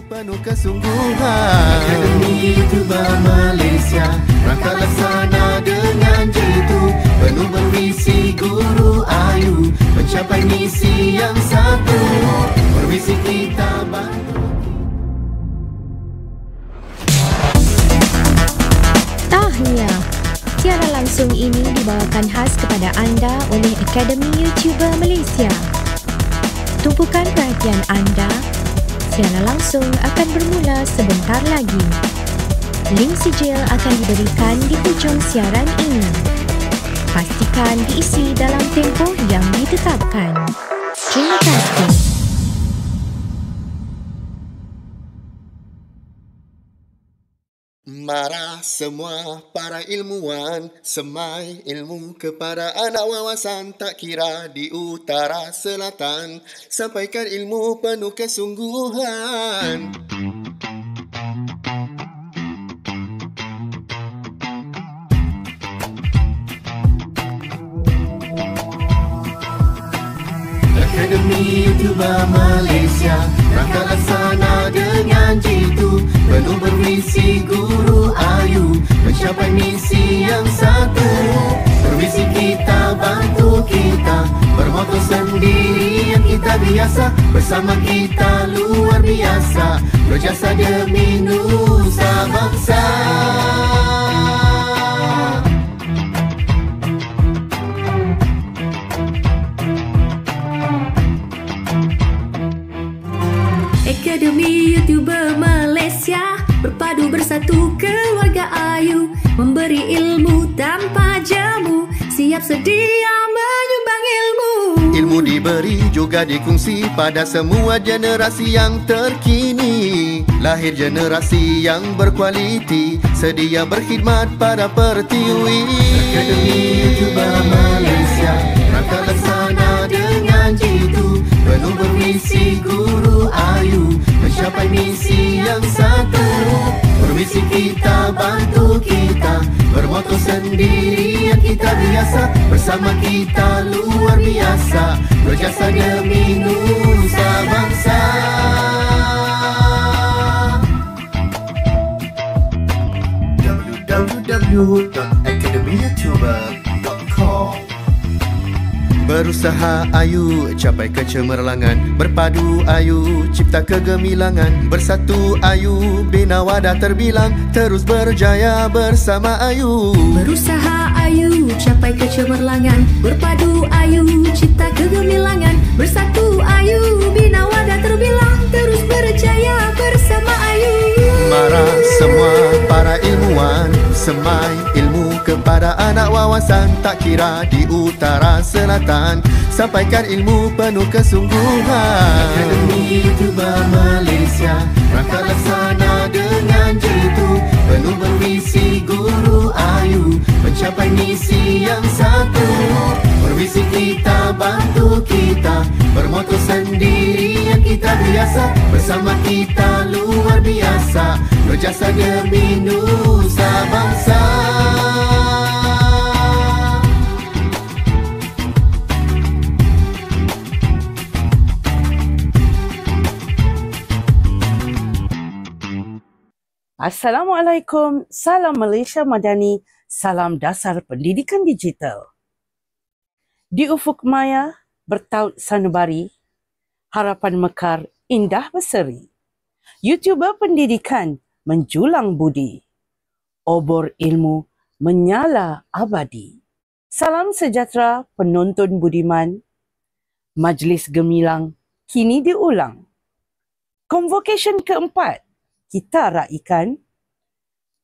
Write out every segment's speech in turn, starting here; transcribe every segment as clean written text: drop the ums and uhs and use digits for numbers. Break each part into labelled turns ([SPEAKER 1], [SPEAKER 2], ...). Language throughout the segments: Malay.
[SPEAKER 1] penuh kesungguhan. Akademi YouTuber Malaysia, rangka laksana dengan jitu, penuh bervisi Guru Ayu, mencapai misi yang satu, permisi kita bantu.
[SPEAKER 2] Tahniah, siaran langsung ini dibawakan khas kepada anda oleh Akademi YouTuber Malaysia. Tumpukan perhatian anda, siaran langsung akan bermula sebentar lagi. Link sijil akan diberikan di hujung siaran ini. Pastikan diisi dalam tempoh yang ditetapkan. Terima kasih.
[SPEAKER 1] Mara semua para ilmuwan, semai ilmu kepada anak wawasan, tak kira di utara selatan, sampaikan ilmu penuh kesungguhan. Akademi YouTuber Malaysia, rangka laksana dengan jitu, penuh bervisi Guru Ayu, mencapai misi yang satu, permisi kita bantu kita, bermoto sendiri yang kita biasa, bersama kita luar biasa, berjasa demi nusa bangsa.
[SPEAKER 3] Akademi YouTuber Malaysia, berpadu bersatu keluarga Ayu, memberi ilmu tanpa jamu, siap sedia menyumbang ilmu.
[SPEAKER 1] Ilmu diberi juga dikongsi pada semua generasi yang terkini, lahir generasi yang berkualiti, sedia berkhidmat pada pertiwi. Akademi YouTuber Malaysia, rangka laksana dengan jitu, penuh bermisi Guru Ayu, mencapai misi yang satu, permisi kita bantu kita, bermoto sendiri yang kita biasa, bersama kita luar biasa, berjasa demi nusa bangsa. www.academyyoutuber.com. Berusaha Ayu capai kecemerlangan, berpadu Ayu cipta kegemilangan, bersatu Ayu bina wadah terbilang, terus berjaya bersama Ayu.
[SPEAKER 3] Berusaha Ayu capai kecemerlangan, berpadu Ayu cipta kegemilangan, bersatu Ayu bina wadah terbilang, terus berjaya bersama Ayu.
[SPEAKER 1] Mara semua para ilmuwan, semai ilmu kepada anak wawasan, tak kira di utara selatan, sampaikan ilmu penuh kesungguhan. Akademi YouTuber Malaysia, rangka laksana dengan jitu, penuh bervisi Guru Ayu, mencapai misi yang satu, permisi kita bantu kita, bermoto sendiri yang kita biasa, bersama kita luar biasa, berjasa demi nusa bangsa.
[SPEAKER 4] Assalamualaikum, salam Malaysia Madani, salam dasar pendidikan digital. Di ufuk maya, bertaut sanubari, harapan mekar indah berseri. YouTuber pendidikan menjulang budi, obor ilmu menyala abadi. Salam sejahtera penonton budiman, majlis gemilang kini diulang. Convocation keempat, kita raikan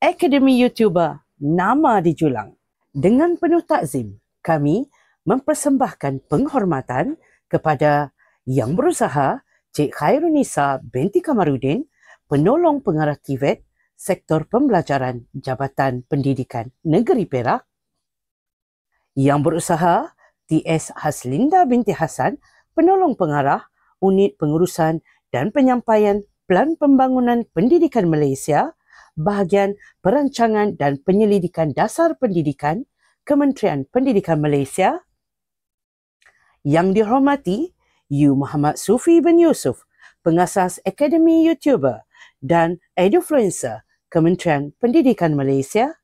[SPEAKER 4] Akademi YouTuber nama dijulang. Dengan penuh takzim, kami mempersembahkan penghormatan kepada Yang Berusaha Cik Khairunisa binti Kamarudin, penolong pengarah TVET, Sektor Pembelajaran Jabatan Pendidikan Negeri Perak. Yang Berusaha TS Haslinda binti Hasan, penolong pengarah Unit Pengurusan dan Penyampaian Pelan Pembangunan Pendidikan Malaysia, Bahagian Perancangan dan Penyelidikan Dasar Pendidikan, Kementerian Pendidikan Malaysia. Yang dihormati, You Muhammad Sufi bin Yusuf, pengasas Akademi YouTuber dan Edufluencer Kementerian Pendidikan Malaysia.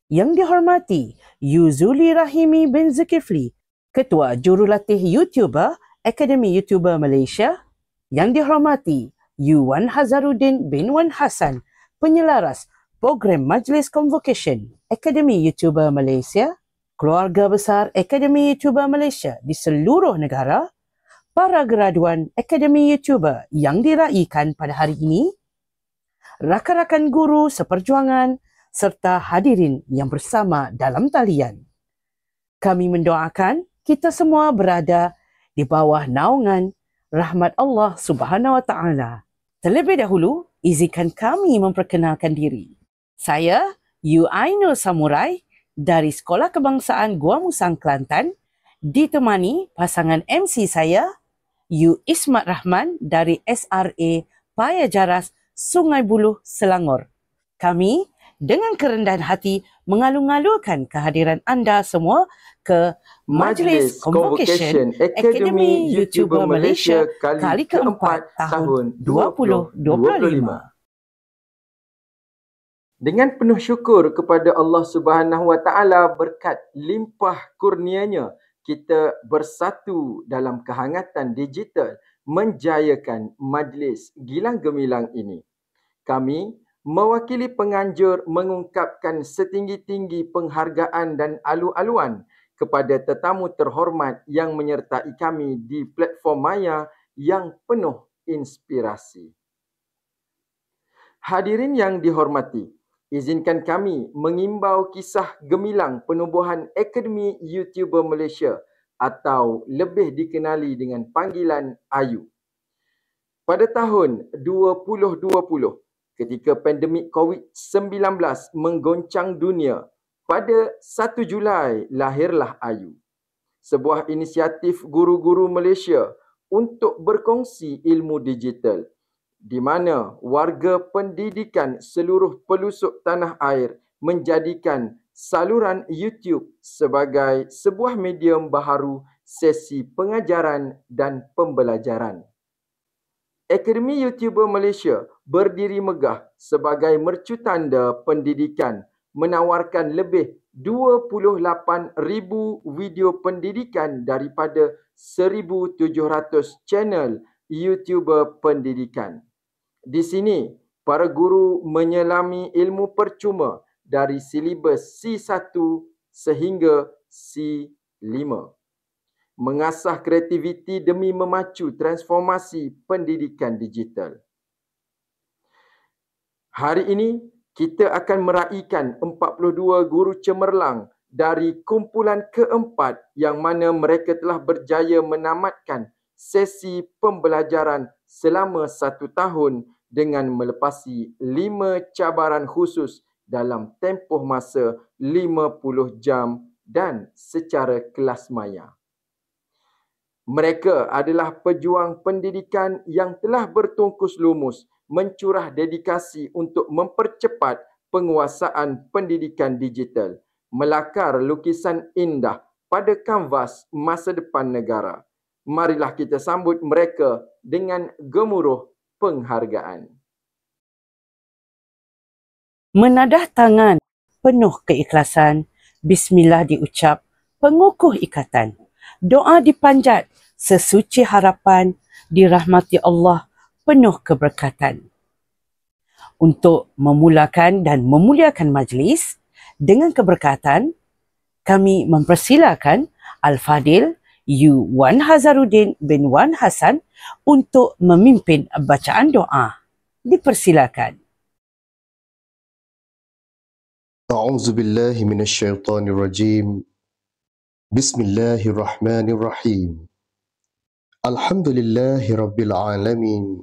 [SPEAKER 4] Yang dihormati Yuzuli Rahimi bin Zulkifli, Ketua Jurulatih YouTuber Akademi YouTuber Malaysia. Yang dihormati Yuwan Hazaruddin bin Wan Hassan, Penyelaras Program Majlis Convocation Akademi YouTuber Malaysia. Keluarga besar Akademi YouTuber Malaysia di seluruh negara. Para graduan Akademi YouTuber yang diraikan pada hari ini. Rakan-rakan guru seperjuangan serta hadirin yang bersama dalam talian. Kami mendoakan kita semua berada di bawah naungan rahmat Allah Subhanahu Wa Taala. Terlebih dahulu, izinkan kami memperkenalkan diri. Saya, Yu Ainul Samurai dari Sekolah Kebangsaan Gua Musang, Kelantan, ditemani pasangan MC saya, Yu Ismat Rahman dari SRA Paya Jaras, Sungai Buloh, Selangor. Kami dengan kerendahan hati mengalu-alukan kehadiran anda semua ke Majlis Convocation Akademi YouTuber Malaysia kali keempat tahun 2025.
[SPEAKER 5] Dengan penuh syukur kepada Allah Subhanahu Wa Taala berkat limpah kurnianya, kita bersatu dalam kehangatan digital menjayakan majlis gilang gemilang ini. Kami mewakili penganjur mengungkapkan setinggi-tinggi penghargaan dan alu-aluan kepada tetamu terhormat yang menyertai kami di platform maya yang penuh inspirasi. Hadirin yang dihormati, izinkan kami mengimbau kisah gemilang penubuhan Akademi YouTuber Malaysia atau lebih dikenali dengan panggilan AYU. Pada tahun 2020, ketika pandemik COVID-19 menggoncang dunia, pada 1 Julai lahirlah AYU, sebuah inisiatif guru-guru Malaysia untuk berkongsi ilmu digital, di mana warga pendidikan seluruh pelusuk tanah air menjadikan saluran YouTube sebagai sebuah medium baharu sesi pengajaran dan pembelajaran. Akademi YouTuber Malaysia berdiri megah sebagai mercutanda pendidikan, menawarkan lebih 28,000 video pendidikan daripada 1,700 channel YouTuber pendidikan. Di sini, para guru menyelami ilmu percuma dari silibus C1 sehingga C5. Mengasah kreativiti demi memacu transformasi pendidikan digital. Hari ini, kita akan meraihkan 42 guru cemerlang dari kumpulan keempat yang mana mereka telah berjaya menamatkan sesi pembelajaran selama 1 tahun dengan melepasi 5 cabaran khusus dalam tempoh masa 50 jam dan secara kelas maya. Mereka adalah pejuang pendidikan yang telah bertungkus lumus mencurah dedikasi untuk mempercepat penguasaan pendidikan digital, melakar lukisan indah pada kanvas masa depan negara. Marilah kita sambut mereka dengan gemuruh penghargaan.
[SPEAKER 4] Menadah tangan penuh keikhlasan, bismillah diucap, pengukuh ikatan. Doa dipanjat, sesuci harapan, dirahmati Allah, penuh keberkatan. Untuk memulakan dan memuliakan majlis dengan keberkatan, kami mempersilakan Al-Fadil Yuwan Hazaruddin bin Wan Hassan untuk memimpin bacaan doa. Dipersilakan.
[SPEAKER 1] A'udzubillahi minasyaitonirrajim. Bismillahirrahmanirrahim. Alhamdulillahi rabbil alamin.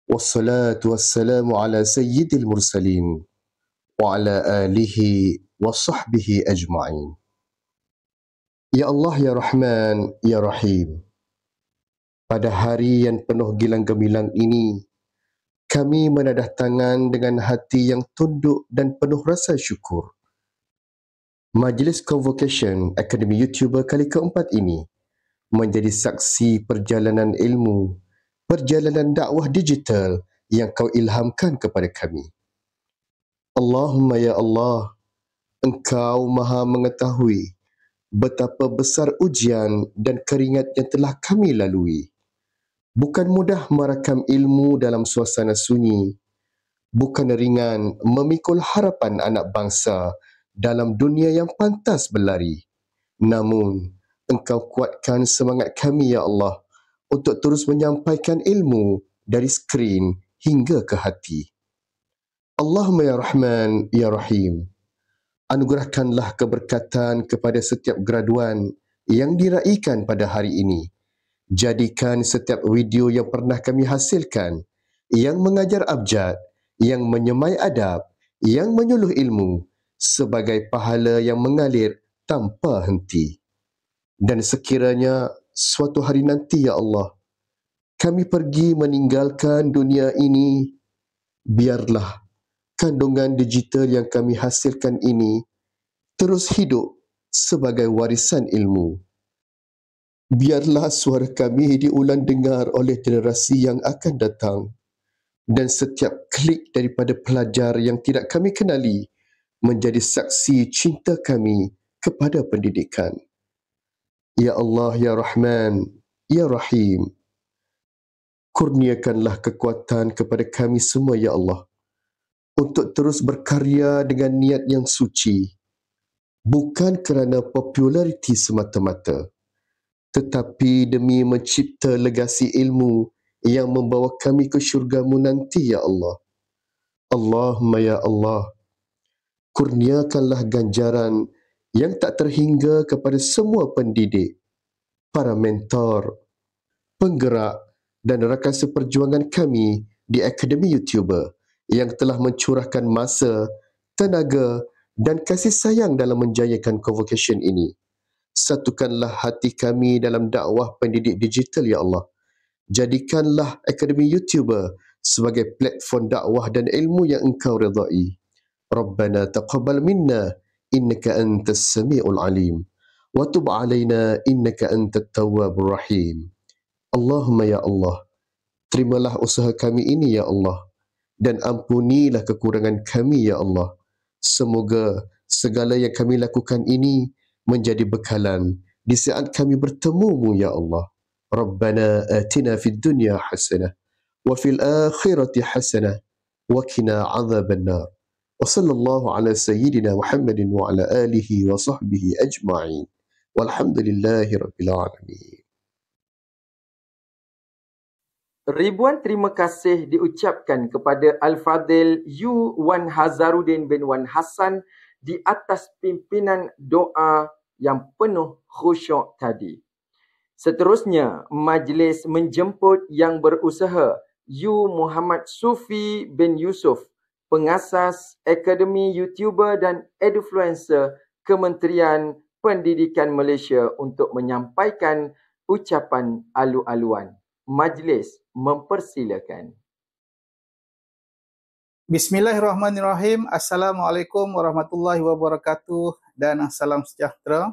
[SPEAKER 1] Wassalatu wassalamu ala sayyidil mursalin wa ala alihi wa sahbihi ajma'in. Ya Allah, Ya Rahman, Ya Rahim. Pada hari yang penuh gilang gemilang ini, kami menadah tangan dengan hati yang tunduk dan penuh rasa syukur. Majlis Convocation Akademi YouTuber kali keempat ini menjadi saksi perjalanan ilmu, perjalanan dakwah digital yang kau ilhamkan kepada kami. Allahumma ya Allah, Engkau Maha mengetahui betapa besar ujian dan keringat yang telah kami lalui. Bukan mudah merakam ilmu dalam suasana sunyi. Bukan ringan memikul harapan anak bangsa dalam dunia yang pantas berlari. Namun, Engkau kuatkan semangat kami, ya Allah, untuk terus menyampaikan ilmu dari skrin hingga ke hati. Allahumma ya Rahman, ya Rahim. Anugerahkanlah keberkatan kepada setiap graduan yang diraikan pada hari ini. Jadikan setiap video yang pernah kami hasilkan, yang mengajar abjad, yang menyemai adab, yang menyuluh ilmu, sebagai pahala yang mengalir tanpa henti. Dan sekiranya suatu hari nanti, ya Allah, kami pergi meninggalkan dunia ini, biarlah kandungan digital yang kami hasilkan ini terus hidup sebagai warisan ilmu. Biarlah suara kami diulang dengar oleh generasi yang akan datang dan setiap klik daripada pelajar yang tidak kami kenali menjadi saksi cinta kami kepada pendidikan. Ya Allah, ya Rahman, ya Rahim, kurniakanlah kekuatan kepada kami semua, ya Allah, untuk terus berkarya dengan niat yang suci, bukan kerana populariti semata-mata, tetapi demi mencipta legasi ilmu yang membawa kami ke syurga-Mu nanti, ya Allah. Allahumma ya Allah, kurniakanlah ganjaran yang tak terhingga kepada semua pendidik, para mentor, penggerak dan rakan seperjuangan kami di Akademi YouTuber yang telah mencurahkan masa, tenaga dan kasih sayang dalam menjayakan convocation ini. Satukanlah hati kami dalam dakwah pendidik digital, ya Allah. Jadikanlah Akademi YouTuber sebagai platform dakwah dan ilmu yang Engkau redai. Rabbana taqabbal minna innaka antas sami'ul alim wa tub alaina innaka antat tawwabur rahim. Allahumma ya Allah, terimalah usaha kami ini, ya Allah, dan ampunilah kekurangan kami, ya Allah. Semoga segala yang kami lakukan ini menjadi bekalan di saat kami bertemu-Mu, ya Allah. Rabbana atina fid dunya hasanah wa fil akhirati hasanah wa qina adzaban nar. Wa sallallahu ala sayyidina Muhammadin wa ala alihi wa sahbihi ajma'in. Walhamdulillahi rabbil alamin.
[SPEAKER 5] Ribuan terima kasih diucapkan kepada Al-Fadhil Yu Wan Hazarudin bin Wan Hassan di atas pimpinan doa yang penuh khusyuk tadi. Seterusnya, majlis menjemput yang berusaha Yu Muhammad Sufi bin Yusuf, pengasas Akademi YouTuber dan Edufluencer Kementerian Pendidikan Malaysia untuk menyampaikan ucapan alu-aluan. Majlis mempersilakan.
[SPEAKER 6] Bismillahirrahmanirrahim. Assalamualaikum warahmatullahi wabarakatuh dan salam sejahtera.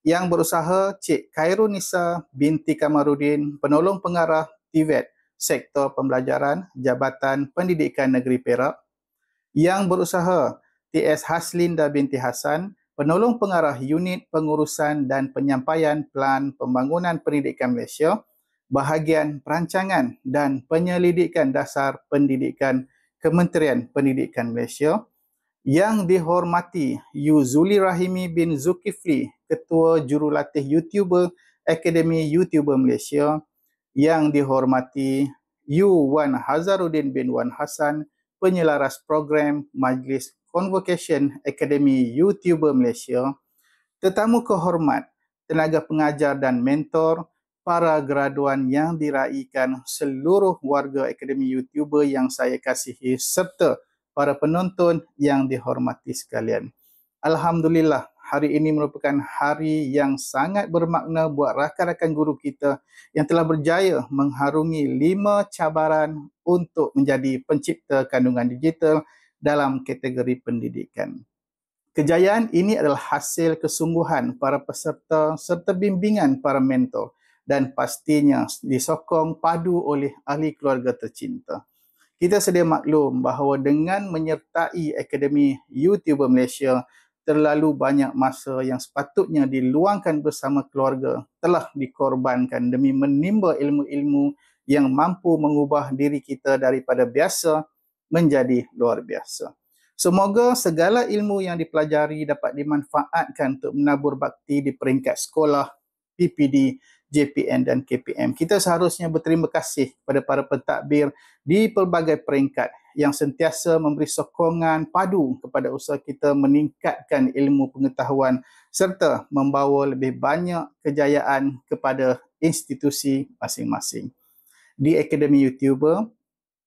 [SPEAKER 6] Yang berusaha Cik Khairunisa binti Kamarudin, penolong pengarah TVET, Sektor Pembelajaran, Jabatan Pendidikan Negeri Perak. Yang berusaha TS Haslinda binti Hassan, penolong pengarah Unit Pengurusan dan Penyampaian Pelan Pembangunan Pendidikan Malaysia, Bahagian Perancangan dan Penyelidikan Dasar Pendidikan Kementerian Pendidikan Malaysia. Yang dihormati Yuzuli Rahimi bin Zulkifli, Ketua Jurulatih YouTuber Akademi YouTuber Malaysia. Yang dihormati Yu Wan Hazarudin bin Wan Hassan, Penyelaras Program Majlis Convocation Akademi YouTuber Malaysia. Tetamu kehormat, tenaga pengajar dan mentor, para graduan yang diraikan, seluruh warga Akademi YouTuber yang saya kasihi, serta para penonton yang dihormati sekalian. Alhamdulillah, hari ini merupakan hari yang sangat bermakna buat rakan-rakan guru kita yang telah berjaya mengharungi 5 cabaran untuk menjadi pencipta kandungan digital dalam kategori pendidikan. Kejayaan ini adalah hasil kesungguhan para peserta serta bimbingan para mentor dan pastinya disokong padu oleh ahli keluarga tercinta. Kita sedia maklum bahawa dengan menyertai Akademi YouTuber Malaysia, terlalu banyak masa yang sepatutnya diluangkan bersama keluarga telah dikorbankan demi menimba ilmu-ilmu yang mampu mengubah diri kita daripada biasa menjadi luar biasa. Semoga segala ilmu yang dipelajari dapat dimanfaatkan untuk menabur bakti di peringkat sekolah, PPD, JPN dan KPM. Kita seharusnya berterima kasih kepada para pentadbir di pelbagai peringkat yang sentiasa memberi sokongan padu kepada usaha kita meningkatkan ilmu pengetahuan serta membawa lebih banyak kejayaan kepada institusi masing-masing. Di Akademi YouTuber,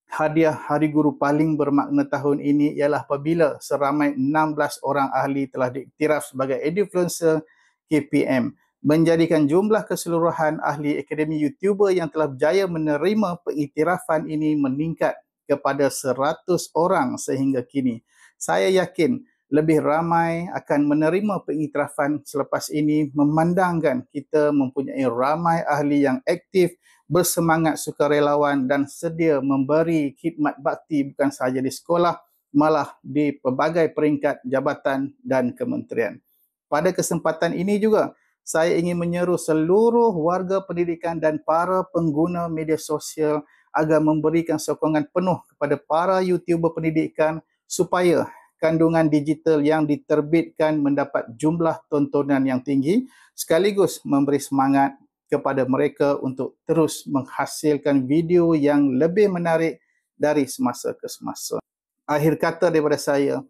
[SPEAKER 6] hadiah Hari Guru paling bermakna tahun ini ialah apabila seramai 16 orang ahli telah diiktiraf sebagai Edufluencer KPM, menjadikan jumlah keseluruhan ahli Akademi YouTuber yang telah berjaya menerima pengiktirafan ini meningkat kepada 100 orang sehingga kini. Saya yakin lebih ramai akan menerima pengiktirafan selepas ini, memandangkan kita mempunyai ramai ahli yang aktif, bersemangat sukarelawan dan sedia memberi khidmat bakti bukan sahaja di sekolah, malah di pelbagai peringkat jabatan dan kementerian. Pada kesempatan ini juga, saya ingin menyeru seluruh warga pendidikan dan para pengguna media sosial agar memberikan sokongan penuh kepada para YouTuber pendidikan supaya kandungan digital yang diterbitkan mendapat jumlah tontonan yang tinggi sekaligus memberi semangat kepada mereka untuk terus menghasilkan video yang lebih menarik dari semasa ke semasa. Akhir kata daripada saya,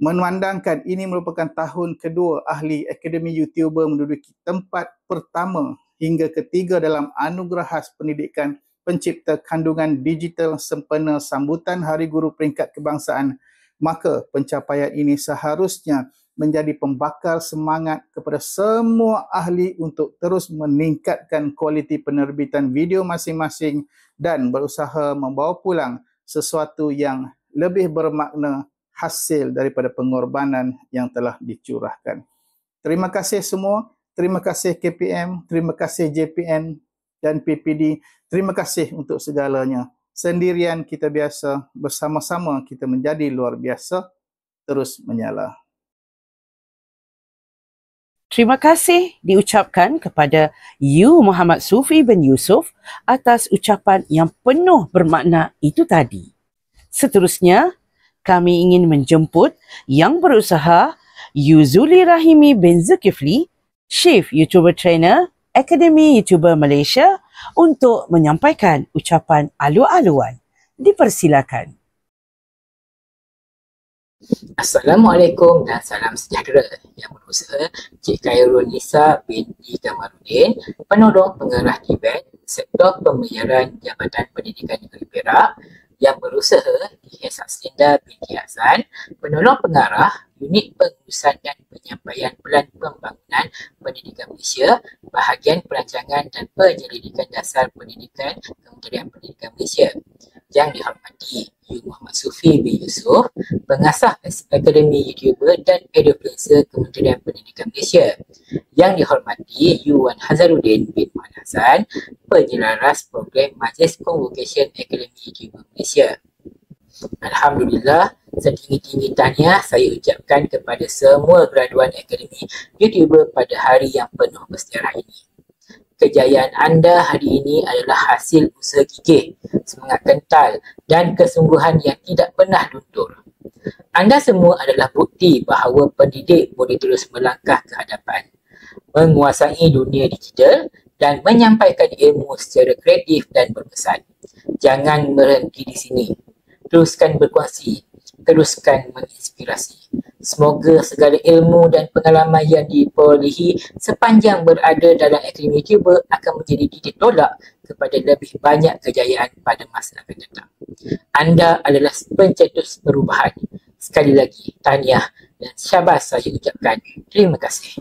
[SPEAKER 6] memandangkan ini merupakan tahun kedua ahli Akademi YouTuber menduduki tempat pertama hingga ketiga dalam anugerah khas pendidikan pencipta kandungan digital sempena sambutan Hari Guru Peringkat Kebangsaan, maka pencapaian ini seharusnya menjadi pembakar semangat kepada semua ahli untuk terus meningkatkan kualiti penerbitan video masing-masing dan berusaha membawa pulang sesuatu yang lebih bermakna hasil daripada pengorbanan yang telah dicurahkan. Terima kasih semua, terima kasih KPM, terima kasih JPN dan PPD, terima kasih untuk segalanya. Sendirian kita biasa, bersama-sama kita menjadi luar biasa, terus menyala.
[SPEAKER 4] Terima kasih diucapkan kepada You Muhammad Sufi bin Yusof atas ucapan yang penuh bermakna itu tadi. Seterusnya, kami ingin menjemput yang berusaha Yuzuli Rahimi bin Zulkifli, Chief YouTuber Trainer Akademi YouTuber Malaysia untuk menyampaikan ucapan alu-aluan. Dipersilakan.
[SPEAKER 7] Assalamualaikum dan salam sejahtera. Yang berusaha Cik Khairul Nisa binti Kamarudin, penolong pengarah KIBET, Sektor Pembayaran Jabatan Pendidikan Negeri Perak, yang berusaha di Hesaslinda binti Hasan, penolong pengarah Unit Pengurusan dan Penyampaian Pelan Pembangunan Pendidikan Malaysia, Bahagian Perancangan dan Penyelidikan Dasar Pendidikan Kementerian Pendidikan Malaysia. Yang dihormati You Muhammad Sufi bin Yusof, pengasas Akademi YouTuber dan Edufluencer Kementerian Pendidikan Malaysia. Yang dihormati You Wan Hazaruddin bin Wan Hassan, penyelaras program Majlis Convocation Akademi YouTuber Malaysia. Alhamdulillah, setinggi-tinggi tahniah saya ucapkan kepada semua graduan Akademi YouTuber pada hari yang penuh bersejarah ini. Kejayaan anda hari ini adalah hasil usaha gigih, semangat kental dan kesungguhan yang tidak pernah luntur. Anda semua adalah bukti bahawa pendidik boleh terus melangkah ke hadapan, menguasai dunia digital dan menyampaikan ilmu secara kreatif dan berkesan. Jangan berhenti di sini. Teruskan berkongsi, teruskan menginspirasi. Semoga segala ilmu dan pengalaman yang diperolehi sepanjang berada dalam Akademi YouTuber akan menjadi titik tolak kepada lebih banyak kejayaan pada masa akan datang. Anda adalah pencetus perubahan. Sekali lagi, tahniah dan syabas saya ucapkan. Terima kasih.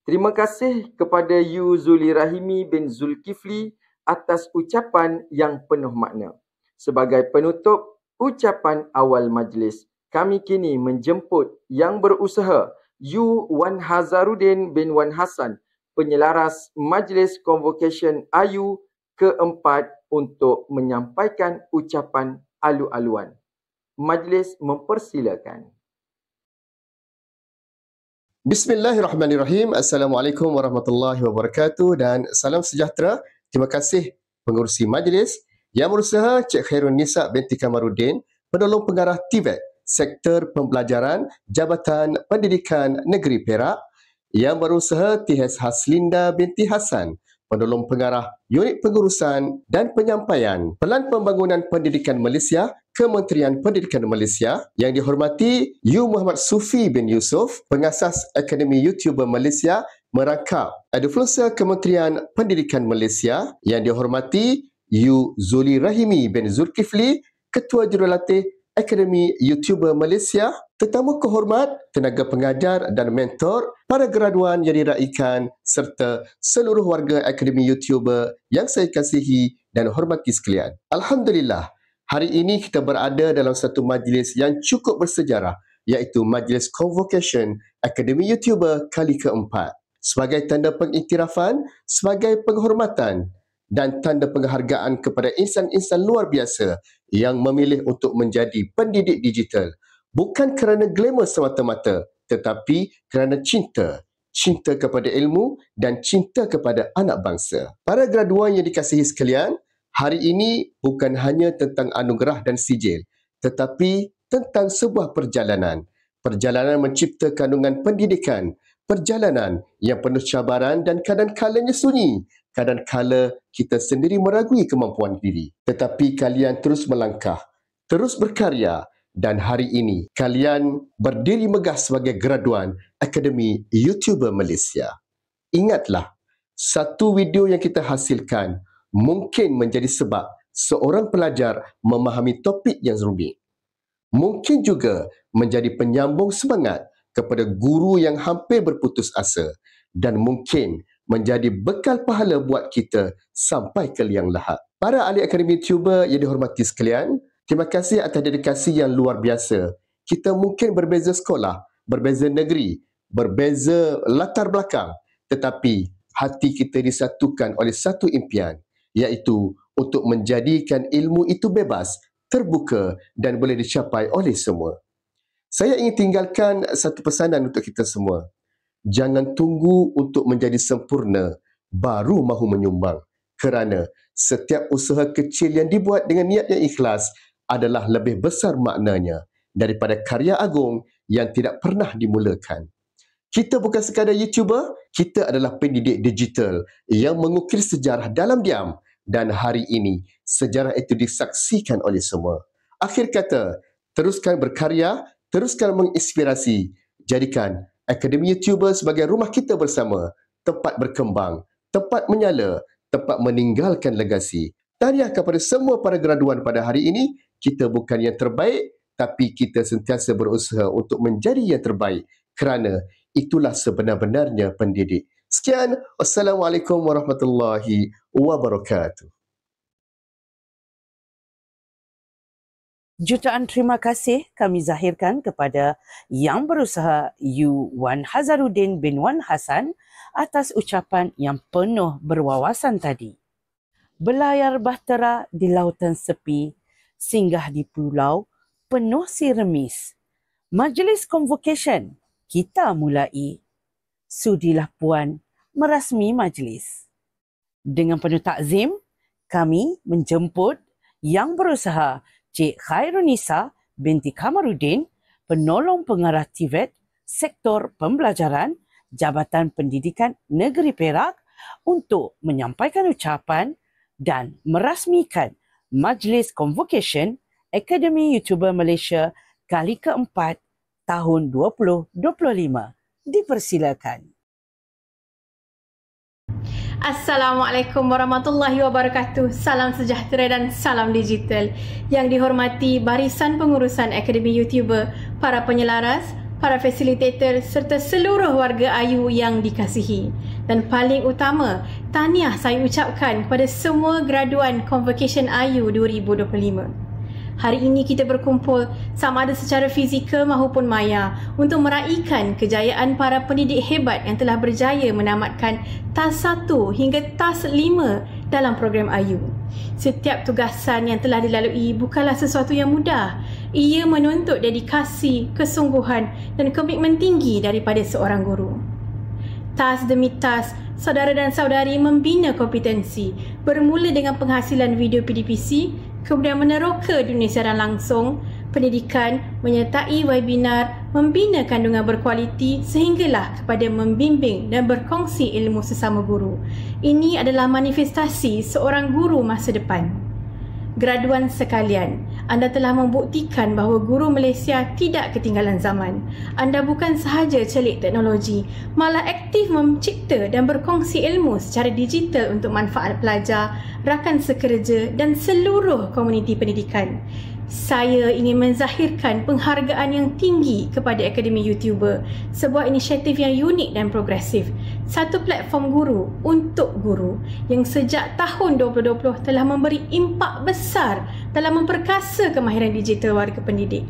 [SPEAKER 5] Terima kasih kepada Yuzuli Rahimi bin Zulkifli atas ucapan yang penuh makna. Sebagai penutup ucapan awal majlis, kami kini menjemput yang berusaha You Wan Hazaruddin bin Wan Hassan, penyelaras Majlis Convocation AYU keempat untuk menyampaikan ucapan alu-aluan. Majlis mempersilakan.
[SPEAKER 1] Bismillahirrahmanirrahim. Assalamualaikum warahmatullahi wabarakatuh dan salam sejahtera. Terima kasih pengerusi majlis yang berusaha Cik Khairun Nisa binti Kamarudin, penolong pengarah TVET, Sektor Pembelajaran Jabatan Pendidikan Negeri Perak, yang berusaha TH Haslinda binti Hasan, penolong pengarah Unit Pengurusan dan Penyampaian Pelan Pembangunan Pendidikan Malaysia, Kementerian Pendidikan Malaysia, yang dihormati You Muhammad Sufi bin Yusof, pengasas Akademi YouTuber Malaysia, merangkap Influencer Kementerian Pendidikan Malaysia, yang dihormati You Zuli Rahimi bin Zulkifli, Ketua Jurulatih Akademi YouTuber Malaysia, tetamu kehormat, tenaga pengajar dan mentor, para graduan yang diraikan serta seluruh warga Akademi YouTuber yang saya kasihi dan hormati sekalian. Alhamdulillah, hari ini kita berada dalam satu majlis yang cukup bersejarah, iaitu Majlis Convocation Akademi YouTuber kali keempat. Sebagai tanda pengiktirafan, sebagai penghormatan dan tanda penghargaan kepada insan-insan luar biasa yang memilih untuk menjadi pendidik digital. Bukan kerana glamour semata-mata, tetapi kerana cinta. Cinta kepada ilmu dan cinta kepada anak bangsa. Para graduan yang dikasihi sekalian, hari ini bukan hanya tentang anugerah dan sijil, tetapi tentang sebuah perjalanan. Perjalanan mencipta kandungan pendidikan, perjalanan yang penuh cabaran dan kadang-kalanya sunyi. Kadang-kala kita sendiri meragui kemampuan diri. Tetapi kalian terus melangkah, terus berkarya, dan hari ini kalian berdiri megah sebagai graduan Akademi YouTuber Malaysia. Ingatlah, satu video yang kita hasilkan mungkin menjadi sebab seorang pelajar memahami topik yang rumit. Mungkin juga menjadi penyambung semangat kepada guru yang hampir berputus asa, dan mungkin menjadi bekal pahala buat kita sampai ke liang lahat. Para ahli Akademi YouTuber yang dihormati sekalian, terima kasih atas dedikasi yang luar biasa. Kita mungkin berbeza sekolah, berbeza negeri, berbeza latar belakang, tetapi hati kita disatukan oleh satu impian, iaitu untuk menjadikan ilmu itu bebas, terbuka dan boleh dicapai oleh semua. Saya ingin tinggalkan satu pesanan untuk kita semua. Jangan tunggu untuk menjadi sempurna baru mahu menyumbang, kerana setiap usaha kecil yang dibuat dengan niat yang ikhlas adalah lebih besar maknanya daripada karya agung yang tidak pernah dimulakan. Kita bukan sekadar YouTuber, kita adalah pendidik digital yang mengukir sejarah dalam diam, dan hari ini sejarah itu disaksikan oleh semua. Akhir kata, teruskan berkarya, teruskan menginspirasi, jadikan Akademi YouTuber sebagai rumah kita bersama, tempat berkembang, tempat menyala, tempat meninggalkan legasi. Tahniah kepada semua para graduan pada hari ini. Kita bukan yang terbaik, tapi kita sentiasa berusaha untuk menjadi yang terbaik, kerana itulah sebenar-benarnya pendidik. Sekian, wassalamualaikum warahmatullahi wabarakatuh.
[SPEAKER 4] Jutaan terima kasih kami zahirkan kepada yang berusaha You Wan Hazaruddin bin Wan Hasan atas ucapan yang penuh berwawasan tadi. Berlayar bahtera di lautan sepi, singgah di pulau penuh si remis. Majlis Convocation kita mulai. Sudilah puan merasmi majlis. Dengan penuh takzim, kami menjemput yang berusaha Cik Khairun Nisa binti Kamarudin, penolong pengarah TVET, Sektor Pembelajaran Jabatan Pendidikan Negeri Perak, untuk menyampaikan ucapan dan merasmikan Majlis Convocation Akademi YouTuber Malaysia kali keempat tahun 2025. Dipersilakan.
[SPEAKER 8] Assalamualaikum warahmatullahi wabarakatuh. Salam sejahtera dan salam digital. Yang dihormati barisan pengurusan Akademi YouTuber, para penyelaras, para fasilitator serta seluruh warga AYU yang dikasihi. Dan paling utama, tahniah saya ucapkan kepada semua graduan Convocation AYU 2025. Hari ini kita berkumpul sama ada secara fizikal maupun maya untuk meraihkan kejayaan para pendidik hebat yang telah berjaya menamatkan TAS 1 hingga TAS 5 dalam program AYU. Setiap tugasan yang telah dilalui bukanlah sesuatu yang mudah. Ia menuntut dedikasi, kesungguhan dan komitmen tinggi daripada seorang guru. TAS demi TAS, saudara dan saudari membina kompetensi bermula dengan penghasilan video PDPC, kemudian meneroka dunia siaran langsung, pendidikan, menyertai webinar, membina kandungan berkualiti sehinggalah kepada membimbing dan berkongsi ilmu sesama guru. Ini adalah manifestasi seorang guru masa depan. Graduan sekalian, anda telah membuktikan bahawa guru Malaysia tidak ketinggalan zaman. Anda bukan sahaja celik teknologi, malah aktif mencipta dan berkongsi ilmu secara digital untuk manfaat pelajar, rakan sekerja dan seluruh komuniti pendidikan. Saya ingin menzahirkan penghargaan yang tinggi kepada Akademi YouTuber, sebuah inisiatif yang unik dan progresif. Satu platform guru untuk guru yang sejak tahun 2020 telah memberi impak besar dalam memperkasa kemahiran digital warga pendidik.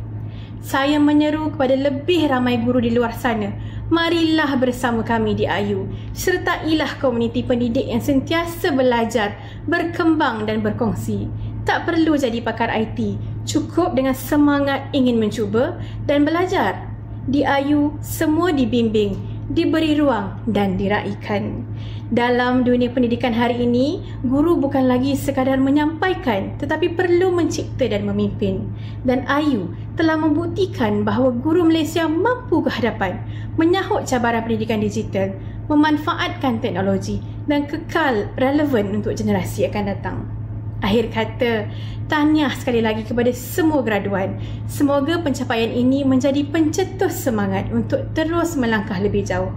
[SPEAKER 8] Saya menyeru kepada lebih ramai guru di luar sana, marilah bersama kami di AYU. Sertailah komuniti pendidik yang sentiasa belajar, berkembang dan berkongsi. Tak perlu jadi pakar IT, cukup dengan semangat ingin mencuba dan belajar. Di AYU, semua dibimbing, diberi ruang dan diraikan. Dalam dunia pendidikan hari ini, guru bukan lagi sekadar menyampaikan tetapi perlu mencipta dan memimpin. Dan AYU telah membuktikan bahawa guru Malaysia mampu ke hadapan, menyahut cabaran pendidikan digital, memanfaatkan teknologi dan kekal relevan untuk generasi akan datang. Akhir kata, tahniah sekali lagi kepada semua graduan. Semoga pencapaian ini menjadi pencetus semangat untuk terus melangkah lebih jauh.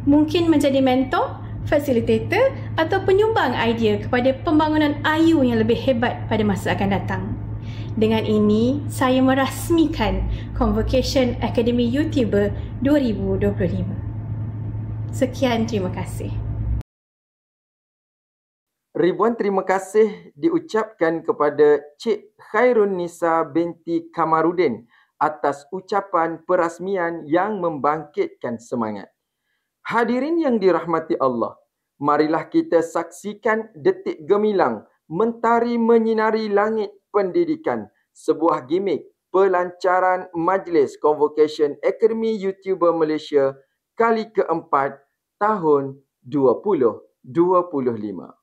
[SPEAKER 8] Mungkin menjadi mentor, fasilitator atau penyumbang idea kepada pembangunan AYU yang lebih hebat pada masa akan datang. Dengan ini, saya merasmikan Convocation Akademi YouTuber 2025. Sekian, terima kasih.
[SPEAKER 5] Ribuan terima kasih diucapkan kepada Cik Khairunisa binti Kamarudin atas ucapan perasmian yang membangkitkan semangat. Hadirin yang dirahmati Allah, marilah kita saksikan detik gemilang mentari menyinari langit pendidikan, sebuah gimmick pelancaran Majlis Convocation Akademi YouTuber Malaysia kali keempat tahun 2025.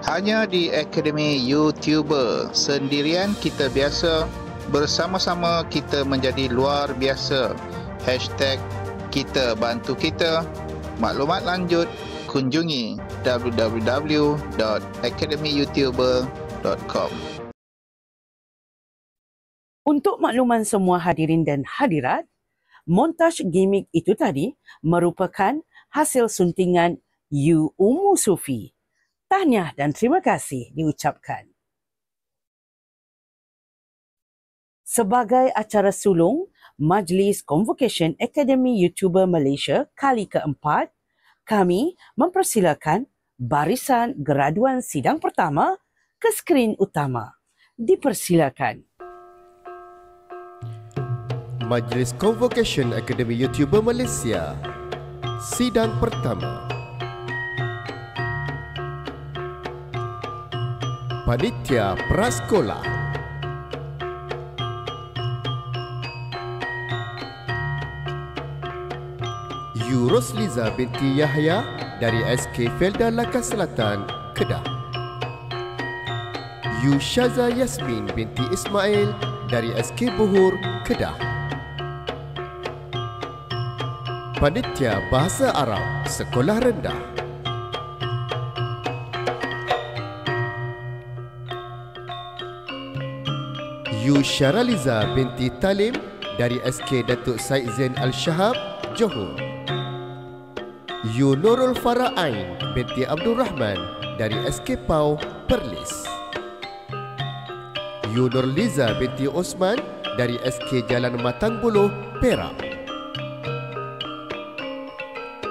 [SPEAKER 6] Hanya di Akademi YouTuber, sendirian kita biasa, bersama-sama kita menjadi luar biasa. #kita bantu kita. Maklumat lanjut kunjungi www.academyyoutuber.com.
[SPEAKER 4] Untuk makluman semua hadirin dan hadirat, montaj gimmick itu tadi merupakan hasil suntingan You Ummu Sufi. Tahniah dan terima kasih diucapkan. Sebagai acara sulung Majlis Convocation Akademi YouTuber Malaysia kali keempat, kami mempersilakan barisan graduan sidang pertama ke skrin utama. Dipersilakan.
[SPEAKER 1] Majlis Convocation Akademi YouTuber Malaysia, sidang pertama. Panitia Prasekolah. Yu Rosliza binti Yahya dari SK Felda Lakar Selatan, Kedah. Yu Syaza Yasmin binti Ismail dari SK Buhur, Kedah. Panitia Bahasa Arab Sekolah Rendah. Yu Syaraliza binti Talim dari SK Datuk Said Zain Al-Shahab, Johor. Yu Nurul Farah Ain binti Abdul Rahman dari SK Pau, Perlis. Yu Nurliza binti Osman dari SK Jalan Matang Buluh, Perak.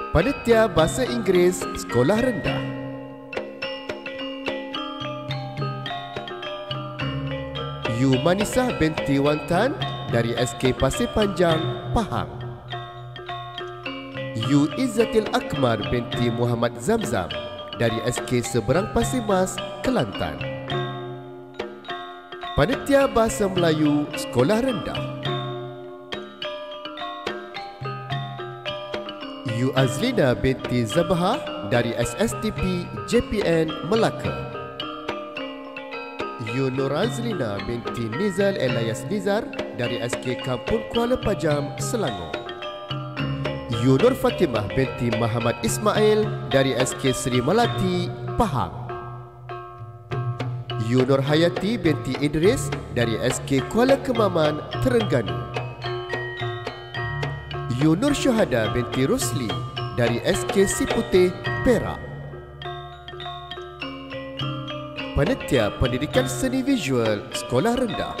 [SPEAKER 1] Panitia Bahasa Inggeris Sekolah Rendah. Yu Manisah binti Wantan dari SK Pasir Panjang, Pahang. Yu Izzatil Akmar binti Muhammad Zamzam dari SK Seberang Pasir Mas, Kelantan. Panitia Bahasa Melayu Sekolah Rendah. Yu Azlina binti Zabahah dari SSTP JPN, Melaka. Yu Nurazlina binti Nizal Elias Nizar dari SK Kampung Kuala Pajam, Selangor. Yu Nur Fatimah binti Muhammad Ismail dari SK Sri Melati, Pahang. Yu Nur Hayati binti Idris dari SK Kuala Kemaman, Terengganu. Yu Nur Syuhada binti Rusli dari SK Siputih, Perak. Panitia Pendidikan Seni Visual Sekolah Rendah.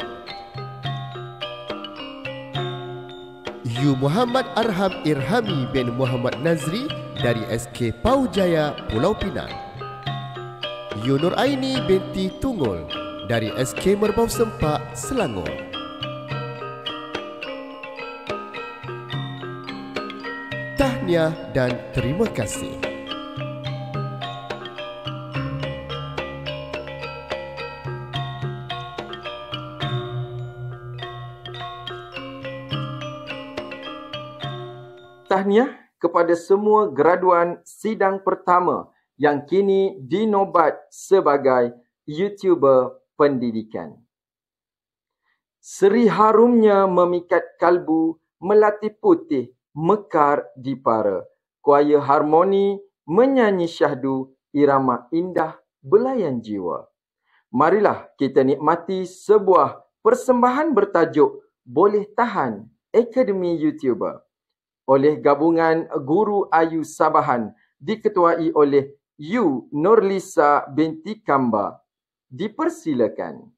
[SPEAKER 1] Yu Muhammad Arham Irhami bin Muhammad Nazri dari SK Pau Jaya, Pulau Pinang. Yu Nur Aini binti Tungul dari SK Merbau Sempak, Selangor. Tahniah dan terima kasih.
[SPEAKER 5] Tahniah kepada semua graduan sidang pertama yang kini dinobat sebagai YouTuber pendidikan. Seri harumnya memikat kalbu, melati putih, mekar di para. Kuaya harmoni menyanyi syahdu, irama indah belayan jiwa. Marilah kita nikmati sebuah persembahan bertajuk Boleh Tahan Akademi YouTuber oleh gabungan Guru Ayu Sabahan diketuai oleh Yu Nurlisa binti Kamba. Dipersilakan.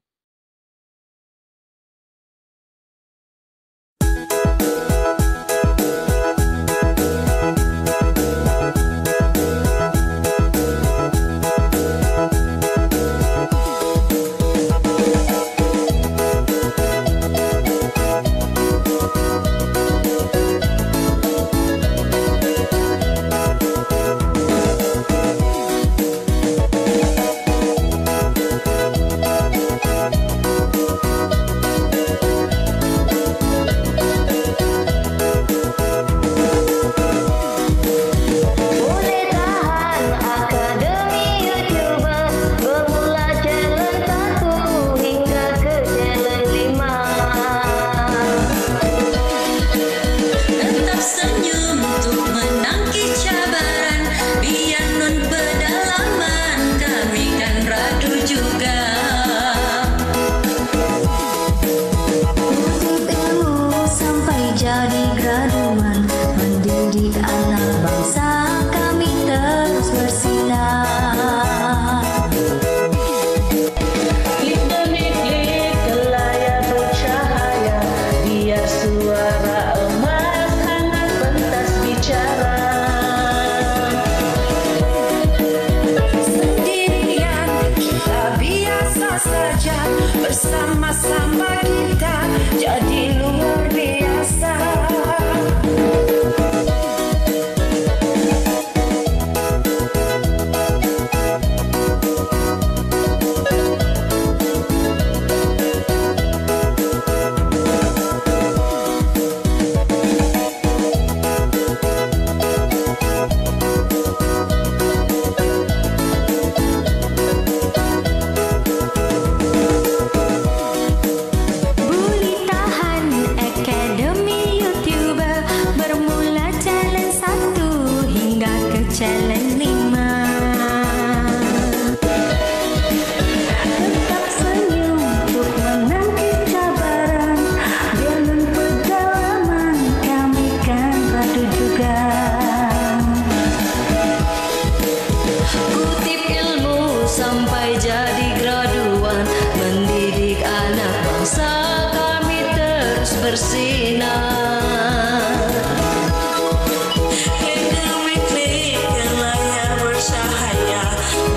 [SPEAKER 3] Bersama-sama kita jadi luar biasa. Boleh
[SPEAKER 9] bangsa kami terus bersinar. Akademi Klik layar bercahaya,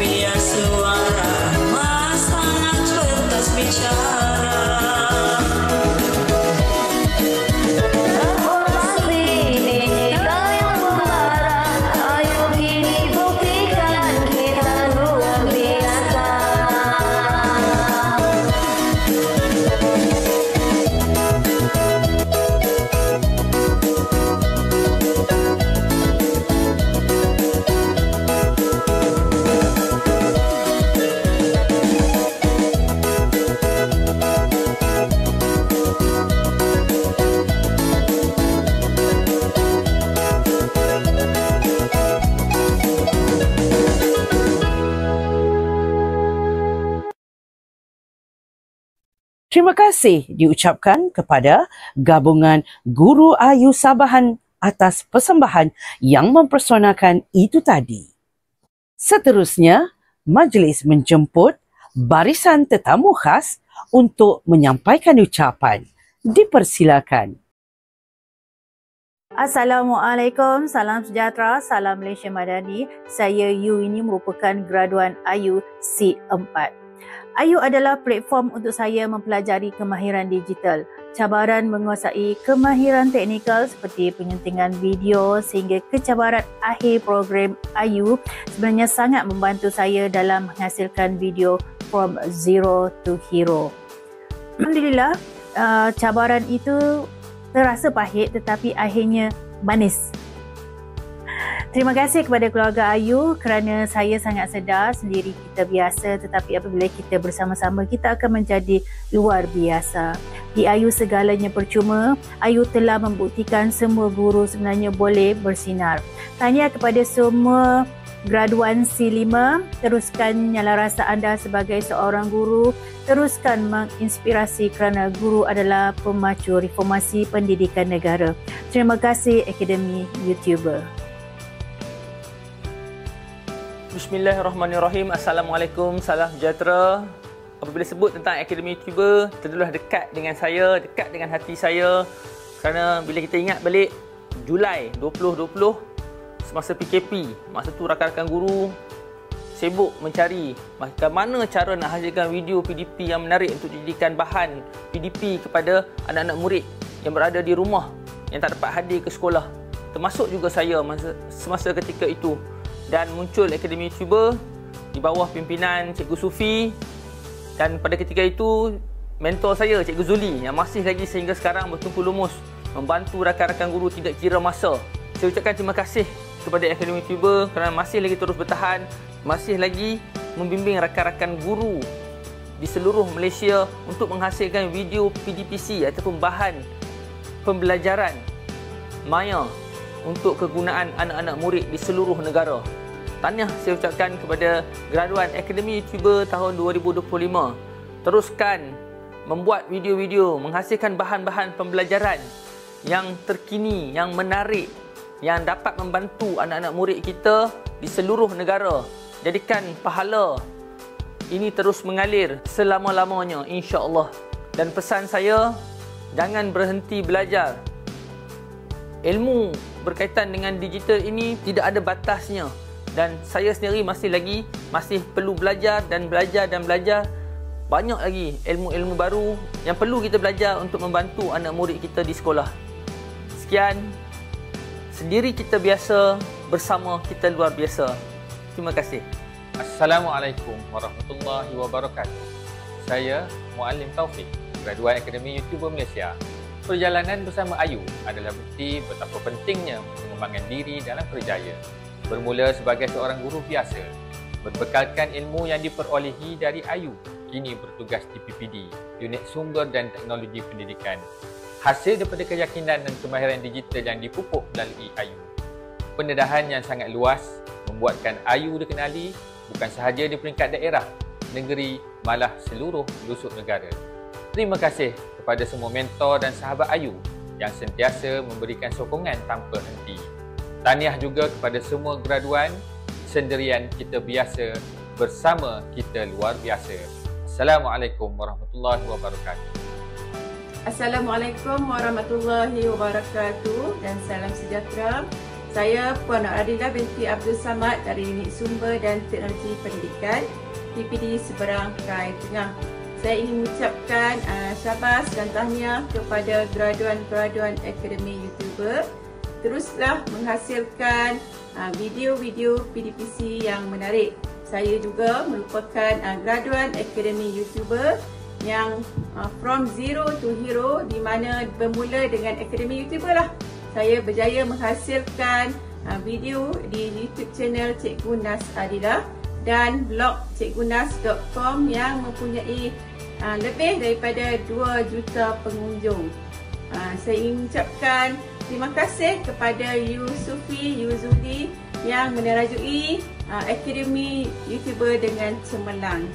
[SPEAKER 9] biar suara masyarakat cerdas bicara.
[SPEAKER 4] Terima kasih diucapkan kepada Gabungan Guru Ayu Sabahan atas persembahan yang mempersonakan itu tadi. Seterusnya, majlis menjemput barisan tetamu khas untuk menyampaikan ucapan. Dipersilakan.
[SPEAKER 10] Assalamualaikum, salam sejahtera, salam Malaysia Madani. Saya Yu ini merupakan graduan Ayu C4. Ayu adalah platform untuk saya mempelajari kemahiran digital. Cabaran menguasai kemahiran teknikal seperti penyuntingan video sehingga kecabaran akhir program Ayu sebenarnya sangat membantu saya dalam menghasilkan video from zero to hero. Alhamdulillah, cabaran itu terasa pahit tetapi akhirnya manis. Terima kasih kepada keluarga Ayu kerana saya sangat sedar sendiri kita biasa tetapi apabila kita bersama-sama kita akan menjadi luar biasa. Di Ayu segalanya percuma, Ayu telah membuktikan semua guru sebenarnya boleh bersinar. Tahniah kepada semua graduan C5, teruskan nyala rasa anda sebagai seorang guru, teruskan menginspirasi kerana guru adalah pemacu reformasi pendidikan negara. Terima kasih Akademi YouTuber.
[SPEAKER 11] Bismillahirrahmanirrahim. Assalamualaikum, salam sejahtera. Apabila sebut tentang Akademi YouTuber, tentulah dekat dengan saya, dekat dengan hati saya. Kerana bila kita ingat balik Julai 2020, semasa PKP, masa tu rakan-rakan guru sibuk mencari bagaimana cara nak hasilkan video PDP yang menarik untuk dijadikan bahan PDP kepada anak-anak murid yang berada di rumah, yang tak dapat hadir ke sekolah. Termasuk juga saya semasa ketika itu. Dan muncul Akademi YouTuber di bawah pimpinan Cikgu Sufi, dan pada ketika itu mentor saya Cikgu Zuli yang masih lagi sehingga sekarang bertumpu lumus membantu rakan-rakan guru tidak kira masa. Saya ucapkan terima kasih kepada Akademi YouTuber kerana masih lagi terus bertahan, masih lagi membimbing rakan-rakan guru di seluruh Malaysia untuk menghasilkan video PDPC ataupun bahan pembelajaran maya untuk kegunaan anak-anak murid di seluruh negara. Tahniah saya ucapkan kepada graduan Akademi YouTuber tahun 2025. Teruskan membuat video-video, menghasilkan bahan-bahan pembelajaran yang terkini, yang menarik, yang dapat membantu anak-anak murid kita di seluruh negara. Jadikan pahala ini terus mengalir selama-lamanya, insya-Allah. Dan pesan saya, jangan berhenti belajar. Ilmu berkaitan dengan digital ini tidak ada batasnya, dan saya sendiri masih perlu belajar dan belajar. Banyak lagi ilmu-ilmu baru yang perlu kita belajar untuk membantu anak murid kita di sekolah. Sekian, sendiri kita biasa, bersama kita luar biasa. Terima kasih.
[SPEAKER 12] Assalamualaikum warahmatullahi wabarakatuh. Saya Muallim Taufik, graduan Akademi YouTuber Malaysia. Perjalanan bersama Ayu adalah bukti betapa pentingnya mengembangkan diri dalam kerjaya. Bermula sebagai seorang guru biasa, berbekalkan ilmu yang diperolehi dari Ayu, kini bertugas di PPD, Unit Sumber dan Teknologi Pendidikan. Hasil daripada keyakinan dan kemahiran digital yang dipupuk melalui Ayu. Pendedahan yang sangat luas membuatkan Ayu dikenali bukan sahaja di peringkat daerah, negeri, malah seluruh pelosok negara. Terima kasih kepada semua mentor dan sahabat Ayu yang sentiasa memberikan sokongan tanpa henti. Tahniah juga kepada semua graduan, sendirian kita biasa, bersama kita luar biasa. Assalamualaikum warahmatullahi wabarakatuh.
[SPEAKER 13] Assalamualaikum warahmatullahi wabarakatuh dan salam sejahtera. Saya Puan Adila binti Abdul Samad dari Unit Sumber dan Teknologi Pendidikan PPD Seberang Perai Tengah. Saya ingin mengucapkan syabas dan tahniah kepada graduan-graduan Akademi YouTuber. Teruslah menghasilkan video-video PDPC yang menarik. Saya juga merupakan graduan Akademi YouTuber yang from zero to hero, di mana bermula dengan Akademi YouTuber lah. Saya berjaya menghasilkan video di YouTube channel Cikgu Nas Adila dan blog cikgunas.com yang mempunyai lebih daripada 2 juta pengunjung. Saya ingin mengucapkan terima kasih kepada Yuzuli yang menerajui Akademi YouTuber dengan cemerlang.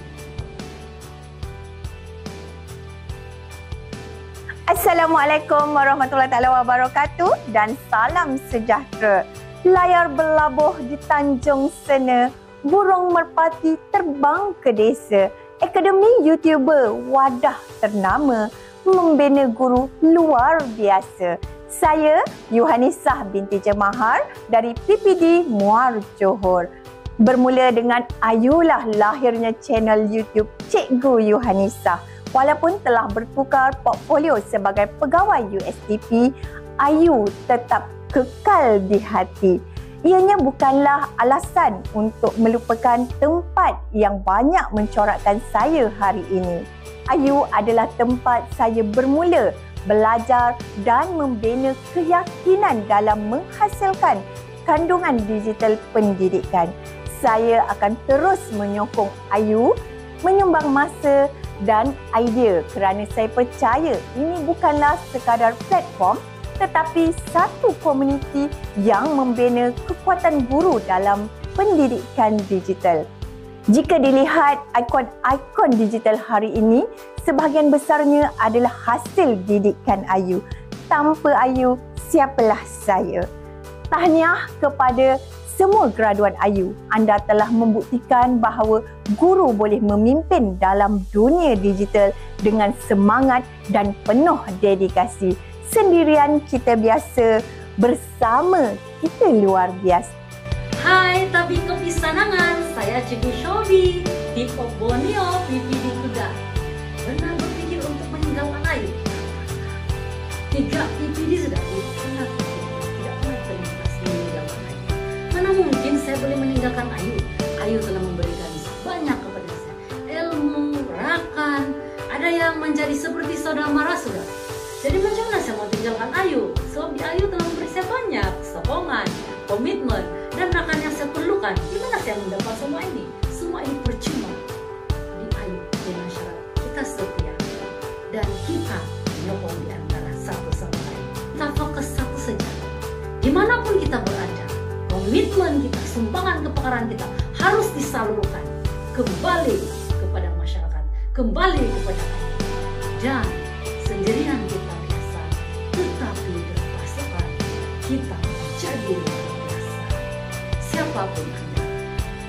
[SPEAKER 14] Assalamualaikum warahmatullahi wabarakatuh dan salam sejahtera. Layar berlabuh di Tanjung Sena, burung merpati terbang ke desa. Akademi YouTuber wadah ternama membina guru luar biasa. Saya Yuhanisah binti Jemahar dari PPD Muar Johor. Bermula dengan Ayulah lahirnya channel YouTube Cikgu Yuhanisah. Walaupun telah bertukar portfolio sebagai pegawai USTP, Ayu tetap kekal di hati. Ianya bukanlah alasan untuk melupakan tempat yang banyak mencorakkan saya hari ini. Ayu adalah tempat saya bermula belajar dan membina keyakinan dalam menghasilkan kandungan digital pendidikan. Saya akan terus menyokong Ayu, menyumbang masa dan idea kerana saya percaya ini bukanlah sekadar platform tetapi satu komuniti yang membina kekuatan guru dalam pendidikan digital. Jika dilihat ikon-ikon digital hari ini, sebahagian besarnya adalah hasil didikan Ayu. Tanpa Ayu, siapalah saya? Tahniah kepada semua graduan Ayu. Anda telah membuktikan bahawa guru boleh memimpin dalam dunia digital dengan semangat dan penuh dedikasi. Sendirian kita biasa, bersama kita luar biasa.
[SPEAKER 15] Hai tabik kepisanangan, saya Cikgu Shobi di Pop Borneo PPD Kuda. Pernah berpikir untuk meninggalkan Ayu? 3 PPD sudah tidak pernah terlintas meninggalkan Ayu. Mana mungkin saya boleh meninggalkan Ayu? Ayu telah memberikan banyak kepada saya. Ilmu, rakan, ada yang menjadi seperti saudara mara sudah. Jadi macam mana saya mau tinggalkan Ayu? Sebab di Ayu telah memberi saya banyak sokongan, komitmen, dan rakan yang saya perlukan. Di mana saya mendapat semua ini? Semua ini percuma. Di Ayu, di masyarakat, kita setia. Dan kita menyokong di antara satu sama lain. Kita fokus satu saja. Dimanapun kita berada, komitmen kita, sumbangan kepakaran kita harus disalurkan kembali kepada masyarakat, kembali kepada Ayu. Dan sendirian kita biasa, tetapi berpasukan kita menjadi luar biasa. Siapapun Anda,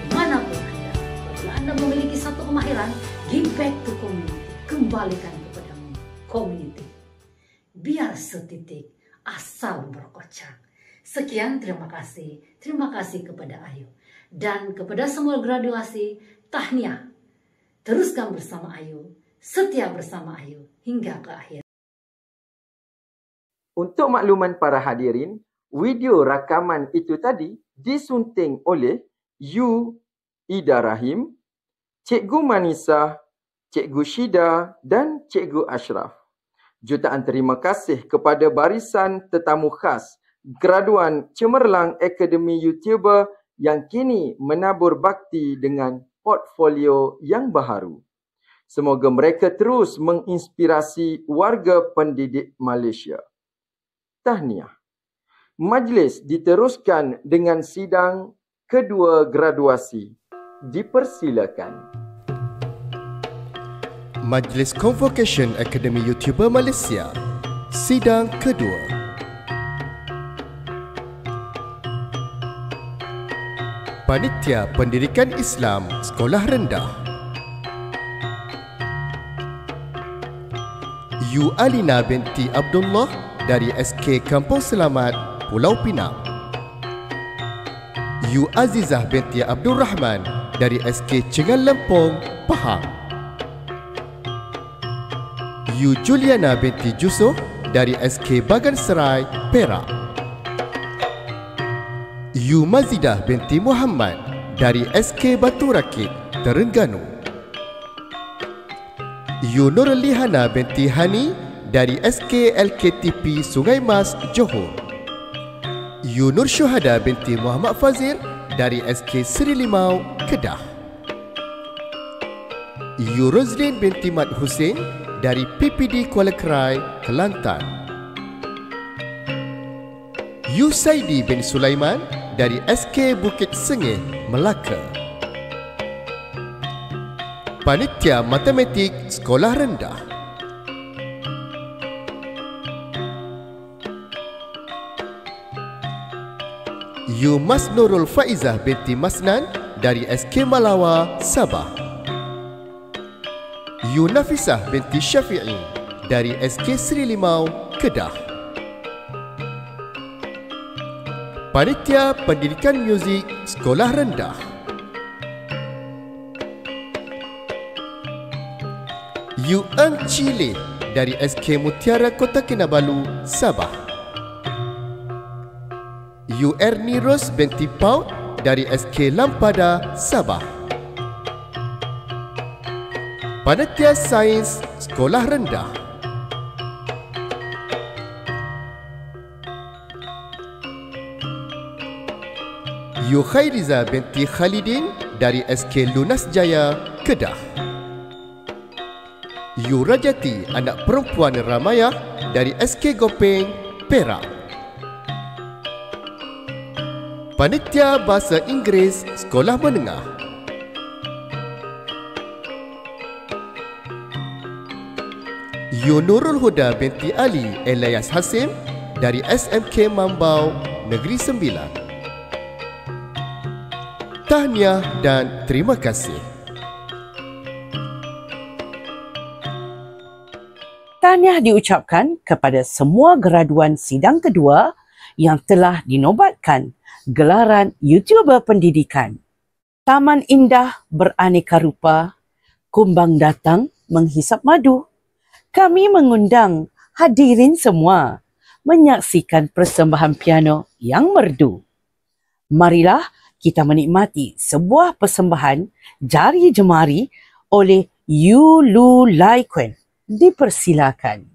[SPEAKER 15] dimanapun Anda, apabila Anda memiliki satu kemahiran, give back to community, kembalikan kepada community. Biar setitik, asal berkocak. Sekian, terima kasih kepada Ayu. Dan kepada semua graduasi, tahniah. Teruskan bersama Ayu, setia bersama Ayu hingga ke akhir.
[SPEAKER 5] Untuk makluman para hadirin, video rakaman itu tadi disunting oleh Yu Ida Rahim, Cikgu Manisa, Cikgu Shida dan Cikgu Ashraf. Jutaan terima kasih kepada barisan tetamu khas graduan Cemerlang Akademi YouTuber yang kini menabur bakti dengan portfolio yang baharu. Semoga mereka terus menginspirasi warga pendidik Malaysia. Tahniah. Majlis diteruskan dengan sidang kedua graduasi. Dipersilakan.
[SPEAKER 1] Majlis Convocation Akademi YouTuber Malaysia. Sidang kedua. Panitia Pendidikan Islam Sekolah Rendah. Yu Alina binti Abdullah dari SK Kampung Selamat, Pulau Pinang. Yu Azizah binti Abdul Rahman dari SK Cengal Lempong, Pahang. Yu Juliana binti Jusoh dari SK Bagan Serai, Perak. Yu Mazidah binti Muhammad dari SK Batu Rakit, Terengganu. Yu Nurlihana binti Hani dari SK LKTP Sungai Mas, Johor. Yu Nur Syuhada binti Muhammad Fazir dari SK Seri Limau, Kedah. Yu Rozlin binti Mat Hussein dari PPD Kuala Kerai, Kelantan. Yu Saidi bin Sulaiman dari SK Bukit Sengih, Melaka. Panitia Matematik Sekolah Rendah. Yu Mas Nurul Faizah binti Masnan dari SK Malawa, Sabah. Yu Nafisah binti Syafi'i dari SK Seri Limau, Kedah. Panitia Pendidikan Muzik Sekolah Rendah. Yu Eng Chile dari SK Mutiara Kota Kinabalu, Sabah. Yu Erni Ros binti Paut dari SK Lampada, Sabah. Panitia Sains Sekolah Rendah. Yu Khairiza binti Khalidin dari SK Lunas Jaya, Kedah. Yu Rajati anak perempuan Ramayah dari SK Gopeng, Perak. Panitia Bahasa Inggeris Sekolah Menengah. Yu Nurul Huda binti Ali Elias Hasim dari SMK Mambau, Negeri Sembilan. Tahniah dan terima kasih.
[SPEAKER 4] Tahniah diucapkan kepada semua graduan sidang kedua yang telah dinobatkan gelaran YouTuber Pendidikan. Taman indah beraneka rupa, kumbang datang menghisap madu. Kami mengundang hadirin semua menyaksikan persembahan piano yang merdu. Marilah kita menikmati sebuah persembahan jari jemari oleh Yu Lu Lai Kuen. Dipersilakan.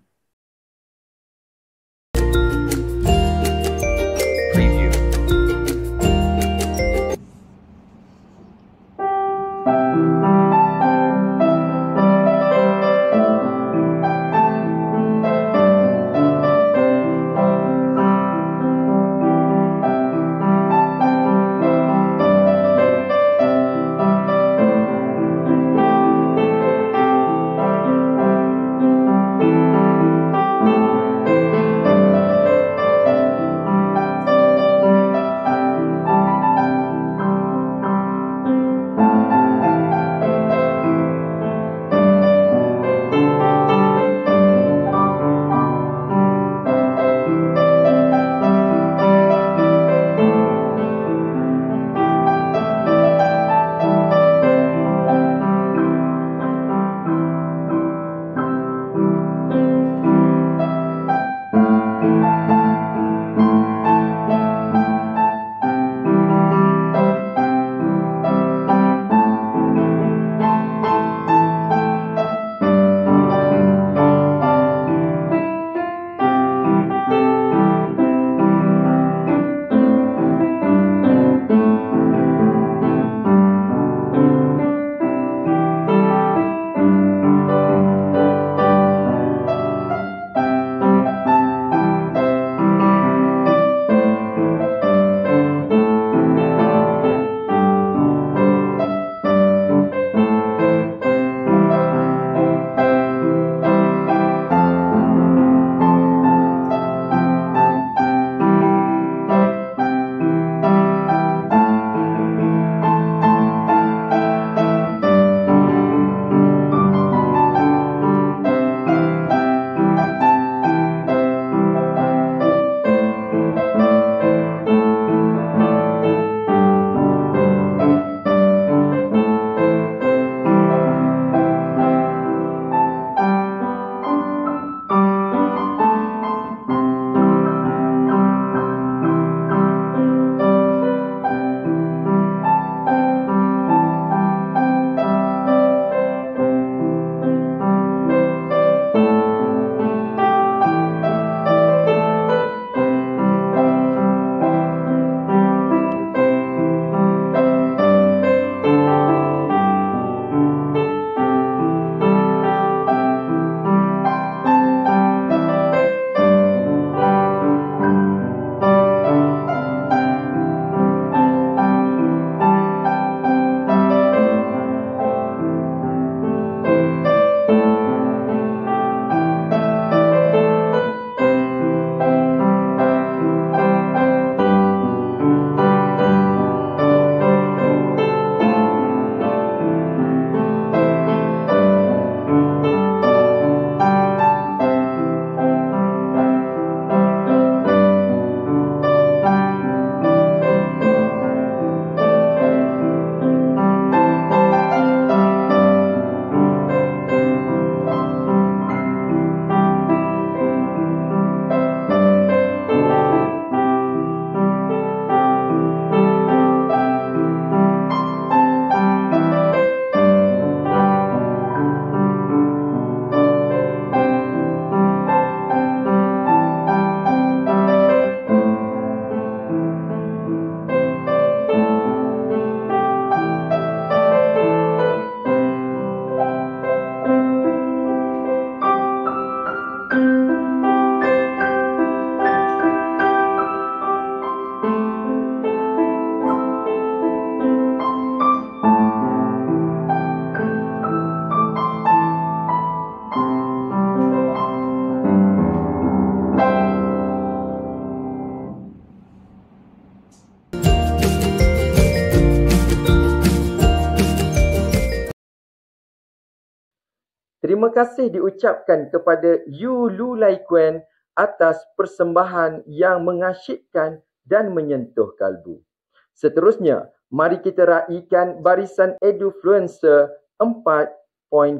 [SPEAKER 5] Terima kasih diucapkan kepada Yu Lu Lai Kuen atas persembahan yang mengasyikkan dan menyentuh kalbu. Seterusnya, mari kita raikan barisan Edufluencer 4.0.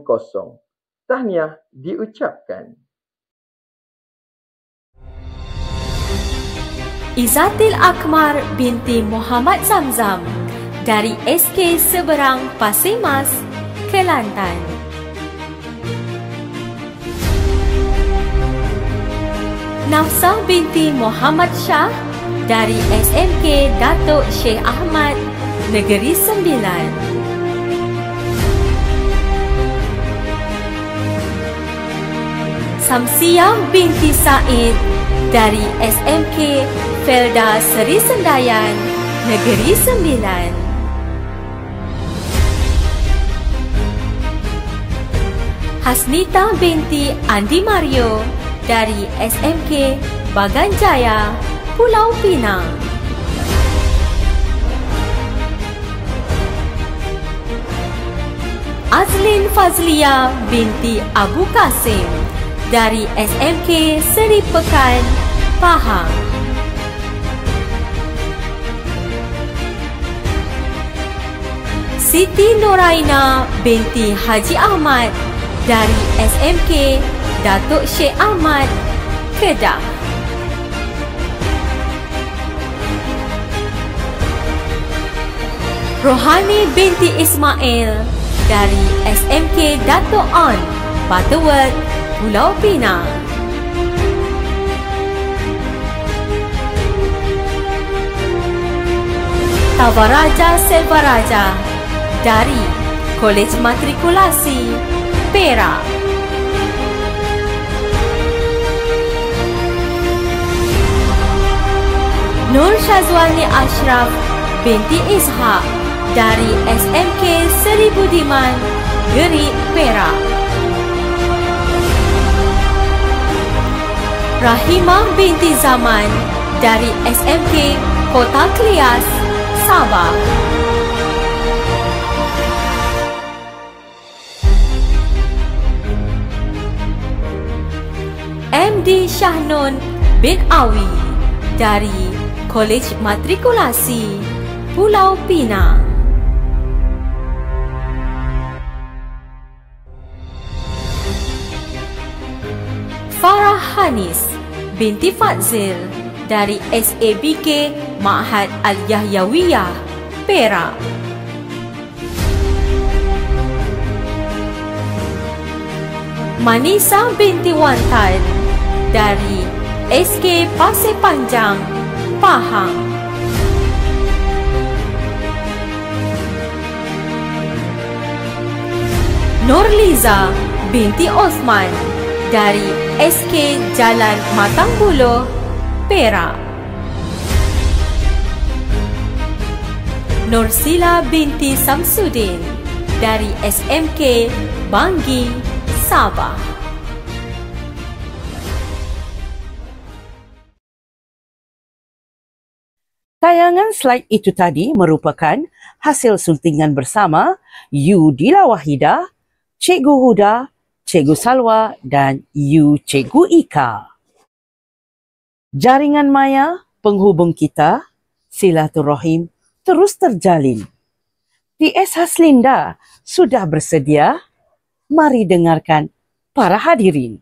[SPEAKER 5] Tahniah diucapkan.
[SPEAKER 16] Izatil Akmar binti Muhammad Zamzam dari SK Seberang Pasir Mas, Kelantan. Nafsah binti Muhammad Shah dari SMK Datuk Syekh Ahmad, Negeri Sembilan. Samsiah binti Said dari SMK Felda Seri Sendayan, Negeri Sembilan. Hasnita binti Andi Mario dari SMK Bagan Jaya, Pulau Pinang. Azlin Fazlia binti Abu Kasim dari SMK Seri Pekan, Pahang. Siti Noraina binti Haji Ahmad dari SMK Datuk Syekh Ahmad, Kedah. Rohani binti Ismail dari SMK Datuk On, Butterworth, Pulau Pinang. Tawaraja Selvaraja dari Kolej Matrikulasi, Perak. Nur Syazwani Ashraf binti Ishak dari SMK Seri Budiman, Gerik, Perak. Rahimah binti Zaman dari SMK Kota Klias, Sabah. MD Shahnun bin Awi dari Kolej Matrikulasi, Pulau Pinang. Farah Hanis binti Fadzil dari SABK Ma'had Al-Yahyawiyah, Perak. Manisa binti Wantan dari SK Pasir Panjang, Pahang. Nurliza binti Osman dari SK Jalan Matang Buloh, Perak. Nursila binti Samsudin dari SMK Banggi, Sabah.
[SPEAKER 4] Tayangan slide itu tadi merupakan hasil suntingan bersama Yu Dila Wahida, Cikgu Huda, Cikgu Salwa dan Yu Cikgu Ika. Jaringan maya penghubung kita, silaturahim terus terjalin. TS Haslinda sudah bersedia? Mari dengarkan para hadirin.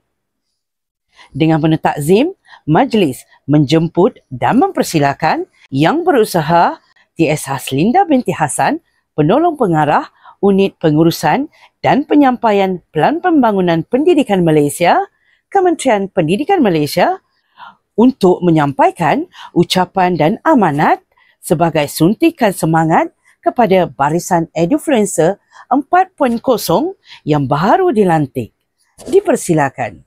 [SPEAKER 4] Dengan penuh takzim, majlis menjemput dan mempersilakan yang berusaha TS Haslinda binti Hasan, penolong pengarah Unit Pengurusan dan Penyampaian Pelan Pembangunan Pendidikan Malaysia, Kementerian Pendidikan Malaysia, untuk menyampaikan ucapan dan amanat sebagai suntikan semangat kepada barisan Edufluencer 4.0 yang baru dilantik. Dipersilakan.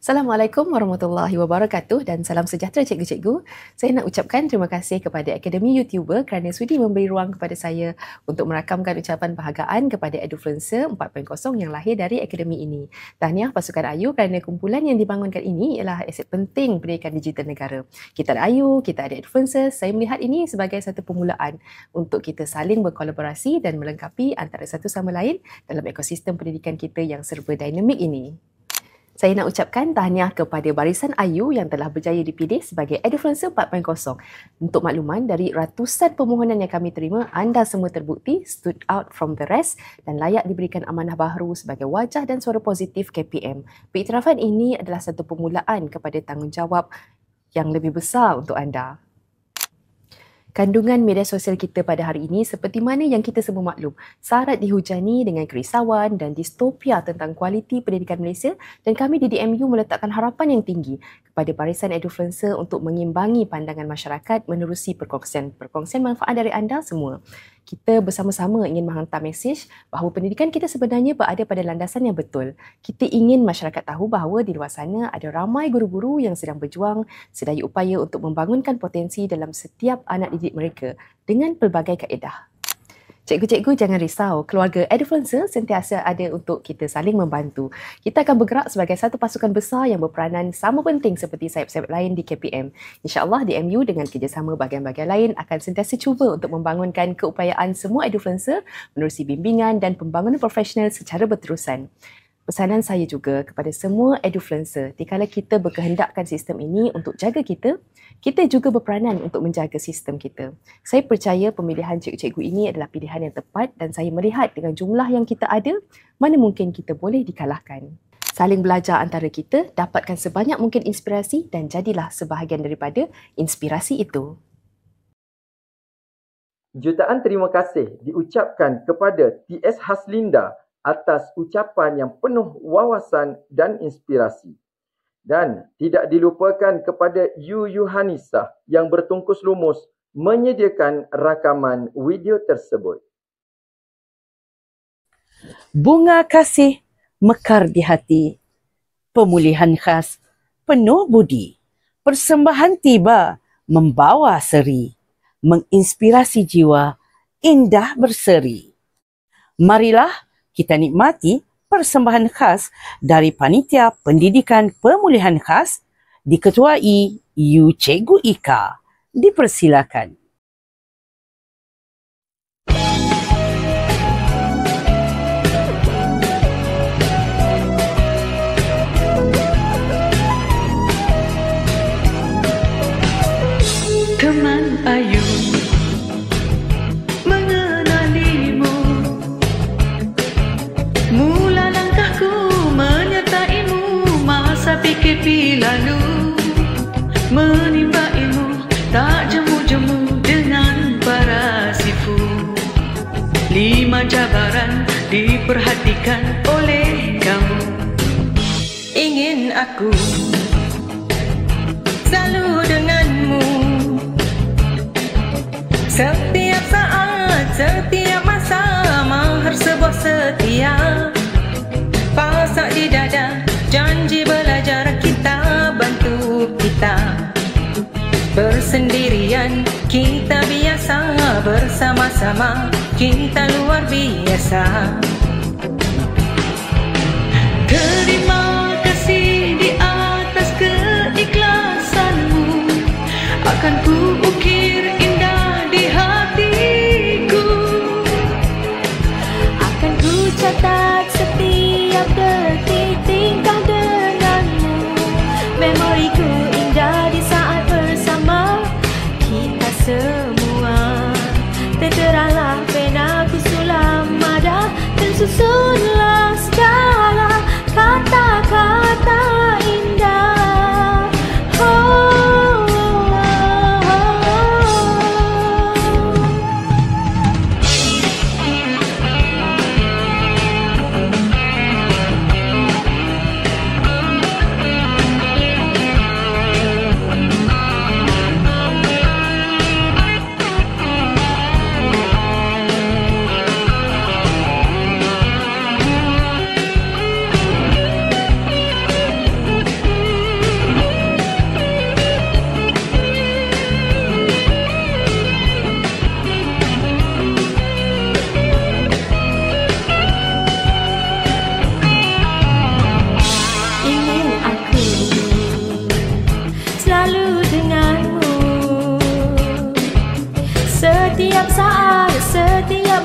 [SPEAKER 17] Assalamualaikum warahmatullahi wabarakatuh dan salam sejahtera cikgu-cikgu. Saya nak ucapkan terima kasih kepada Akademi YouTuber kerana sudi memberi ruang kepada saya untuk merakamkan ucapan bahagian kepada Edufluencer 4.0 yang lahir dari akademi ini. Tahniah pasukan AYU kerana kumpulan yang dibangunkan ini ialah aset penting pendidikan digital negara. Kita ada AYU, kita ada Edufluencer. Saya melihat ini sebagai satu permulaan untuk kita saling berkolaborasi dan melengkapi antara satu sama lain dalam ekosistem pendidikan kita yang serba dinamik ini. Saya nak ucapkan tahniah kepada barisan AYU yang telah berjaya dipilih sebagai Edufluencer 4.0. Untuk makluman, dari ratusan permohonan yang kami terima, anda semua terbukti stood out from the rest dan layak diberikan amanah baharu sebagai wajah dan suara positif KPM. Pengiktirafan ini adalah satu permulaan kepada tanggungjawab yang lebih besar untuk anda. Kandungan media sosial kita pada hari ini seperti mana yang kita semua maklum, syarat dihujani dengan kerisauan dan distopia tentang kualiti pendidikan Malaysia, dan kami di DMU meletakkan harapan yang tinggi kepada barisan Edufluencer untuk mengimbangi pandangan masyarakat menerusi perkongsian manfaat dari anda semua. Kita bersama-sama ingin menghantar mesej bahawa pendidikan kita sebenarnya berada pada landasan yang betul. Kita ingin masyarakat tahu bahawa di luar sana ada ramai guru-guru yang sedang berjuang sedaya upaya untuk membangunkan potensi dalam setiap anak didik mereka dengan pelbagai kaedah. Cikgu-cikgu jangan risau, keluarga Edufluencer sentiasa ada untuk kita saling membantu. Kita akan bergerak sebagai satu pasukan besar yang berperanan sama penting seperti sayap-sayap lain di KPM. InsyaAllah DMU dengan kerjasama bahagian-bahagian lain akan sentiasa cuba untuk membangunkan keupayaan semua Edufluencer menerusi bimbingan dan pembangunan profesional secara berterusan. Pesanan saya juga kepada semua Edufluencer, dikala kita berkehendakkan sistem ini untuk jaga kita, kita juga berperanan untuk menjaga sistem kita. Saya percaya pemilihan cikgu-cikgu ini adalah pilihan yang tepat dan saya melihat dengan jumlah yang kita ada, mana mungkin kita boleh dikalahkan. Saling belajar antara kita, dapatkan sebanyak mungkin inspirasi dan jadilah sebahagian daripada inspirasi itu.
[SPEAKER 5] Jutaan terima kasih diucapkan kepada T.S. Haslinda atas ucapan yang penuh wawasan dan inspirasi. Dan tidak dilupakan kepada Yu Yuhanisah yang bertungkus lumus menyediakan rakaman video tersebut.
[SPEAKER 4] Bunga kasih mekar di hati, pemulihan khas penuh budi, persembahan tiba membawa seri, menginspirasi jiwa indah berseri. Marilah kita nikmati persembahan khas dari Panitia Pendidikan Pemulihan Khas diketuai Yu Cikgu Ika. Dipersilakan.
[SPEAKER 18] Teman Ayu mengenalimu, mula langkahku menyertaimu masa PKP lalu, menimba ilmu tak jemu-jemu dengan para sifu. 5 cabaran diperhatikan oleh kamu. Ingin aku selalu denganmu, setiap saat, setiap masa, mahar sebuah setia. Pasak di dada, janji belajar kita, bantu kita. Bersendirian kita biasa, bersama-sama kita luar biasa. Terima kasih di atas keikhlasanmu, akan ku ukir indah di hatiku.
[SPEAKER 3] Akan ku catat setiap detik tingkah denganmu, memoriku indah di saat bersama kita semua. Terteralah penaku sulam mada dan susunlah segala kata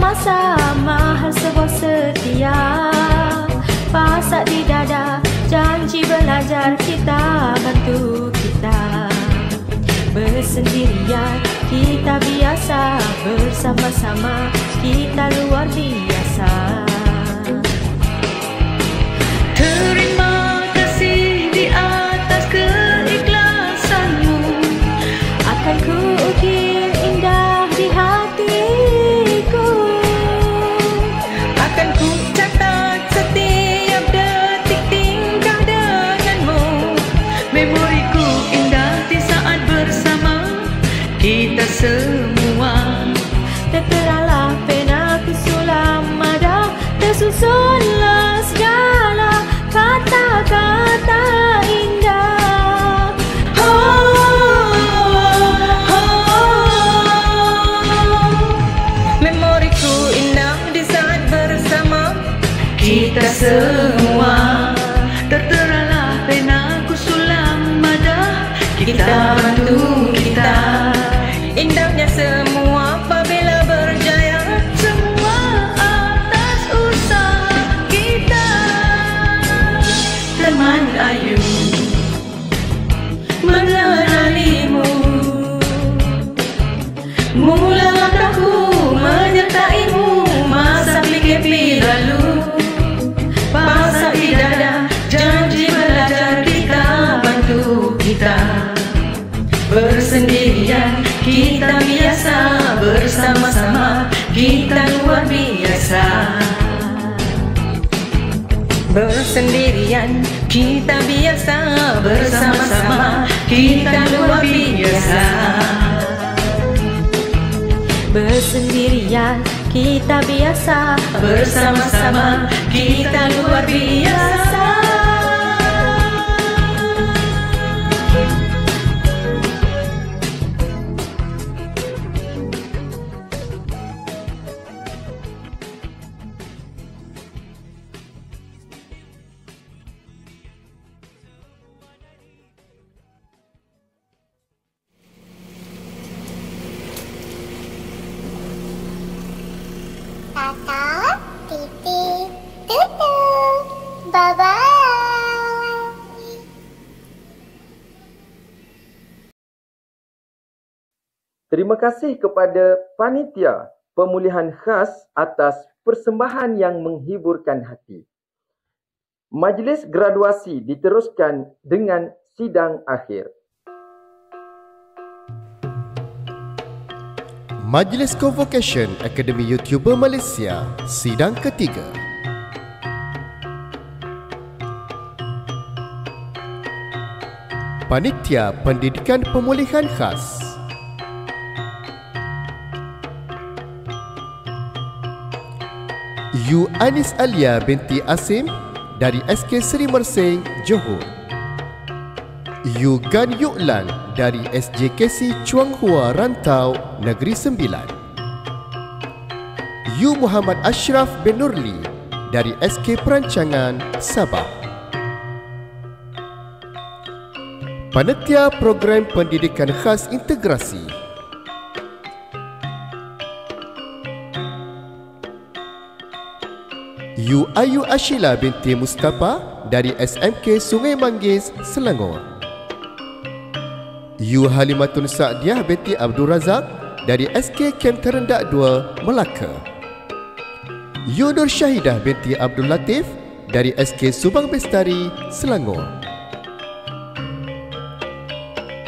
[SPEAKER 16] Sama-sama hal sebuah setia, pasak di dada, janji belajar, kita bantu kita. Bersendirian kita biasa, bersama-sama kita luar biasa.
[SPEAKER 18] Terima kasih di atas keikhlasanmu,
[SPEAKER 16] akan ku ukir indah di hatiku.
[SPEAKER 18] Akan ku catat setiap detik tingkah denganmu. Memoriku indah di saat bersama kita semua.
[SPEAKER 16] Terteralah penaku sulam ada, tersusunlah segala kata-kata indah.
[SPEAKER 18] Memoriku indah di saat bersama kita semua. Terteralah penaku sulam ada, kita bantu kita. Indahnya semua apabila berjaya, semua atas usaha kita. Teman Ayu mengenalimu, mula langkahku menyertaimu. Masa PKP lalu, pasak di dada, janji belajar, kita bantu kita. Bersendirian kita biasa, bersama-sama kita luar biasa. Bersendirian kita biasa, bersama-sama kita luar biasa.
[SPEAKER 16] Bersendirian kita biasa,
[SPEAKER 18] bersama-sama kita luar biasa.
[SPEAKER 19] Tata, Titi, Tutu, bye-bye.
[SPEAKER 5] Terima kasih kepada panitia pemulihan khas atas persembahan yang menghiburkan hati. Majlis graduasi diteruskan dengan sidang akhir.
[SPEAKER 1] Majlis Convocation Akademi YouTuber Malaysia, sidang ketiga. Panitia Pendidikan Pemulihan Khas. Yu Anis Alia binti Asim dari SK Seri Mersing, Johor. Yu Gan Yuklan dari SJKC Chuang Hua Rantau, Negeri Sembilan. Yu Muhammad Ashraf bin Nurli dari SK Perancangan, Sabah. Panitia Program Pendidikan Khas Integrasi. Yu Ayu Ashila binti Mustafa dari SMK Sungai Manggis, Selangor. Yu Halimatun Sa'diah binti Abdul Razak dari SK Kem Terendak 2, Melaka. Yu Nur Syahidah binti Abdul Latif dari SK Subang Bestari, Selangor.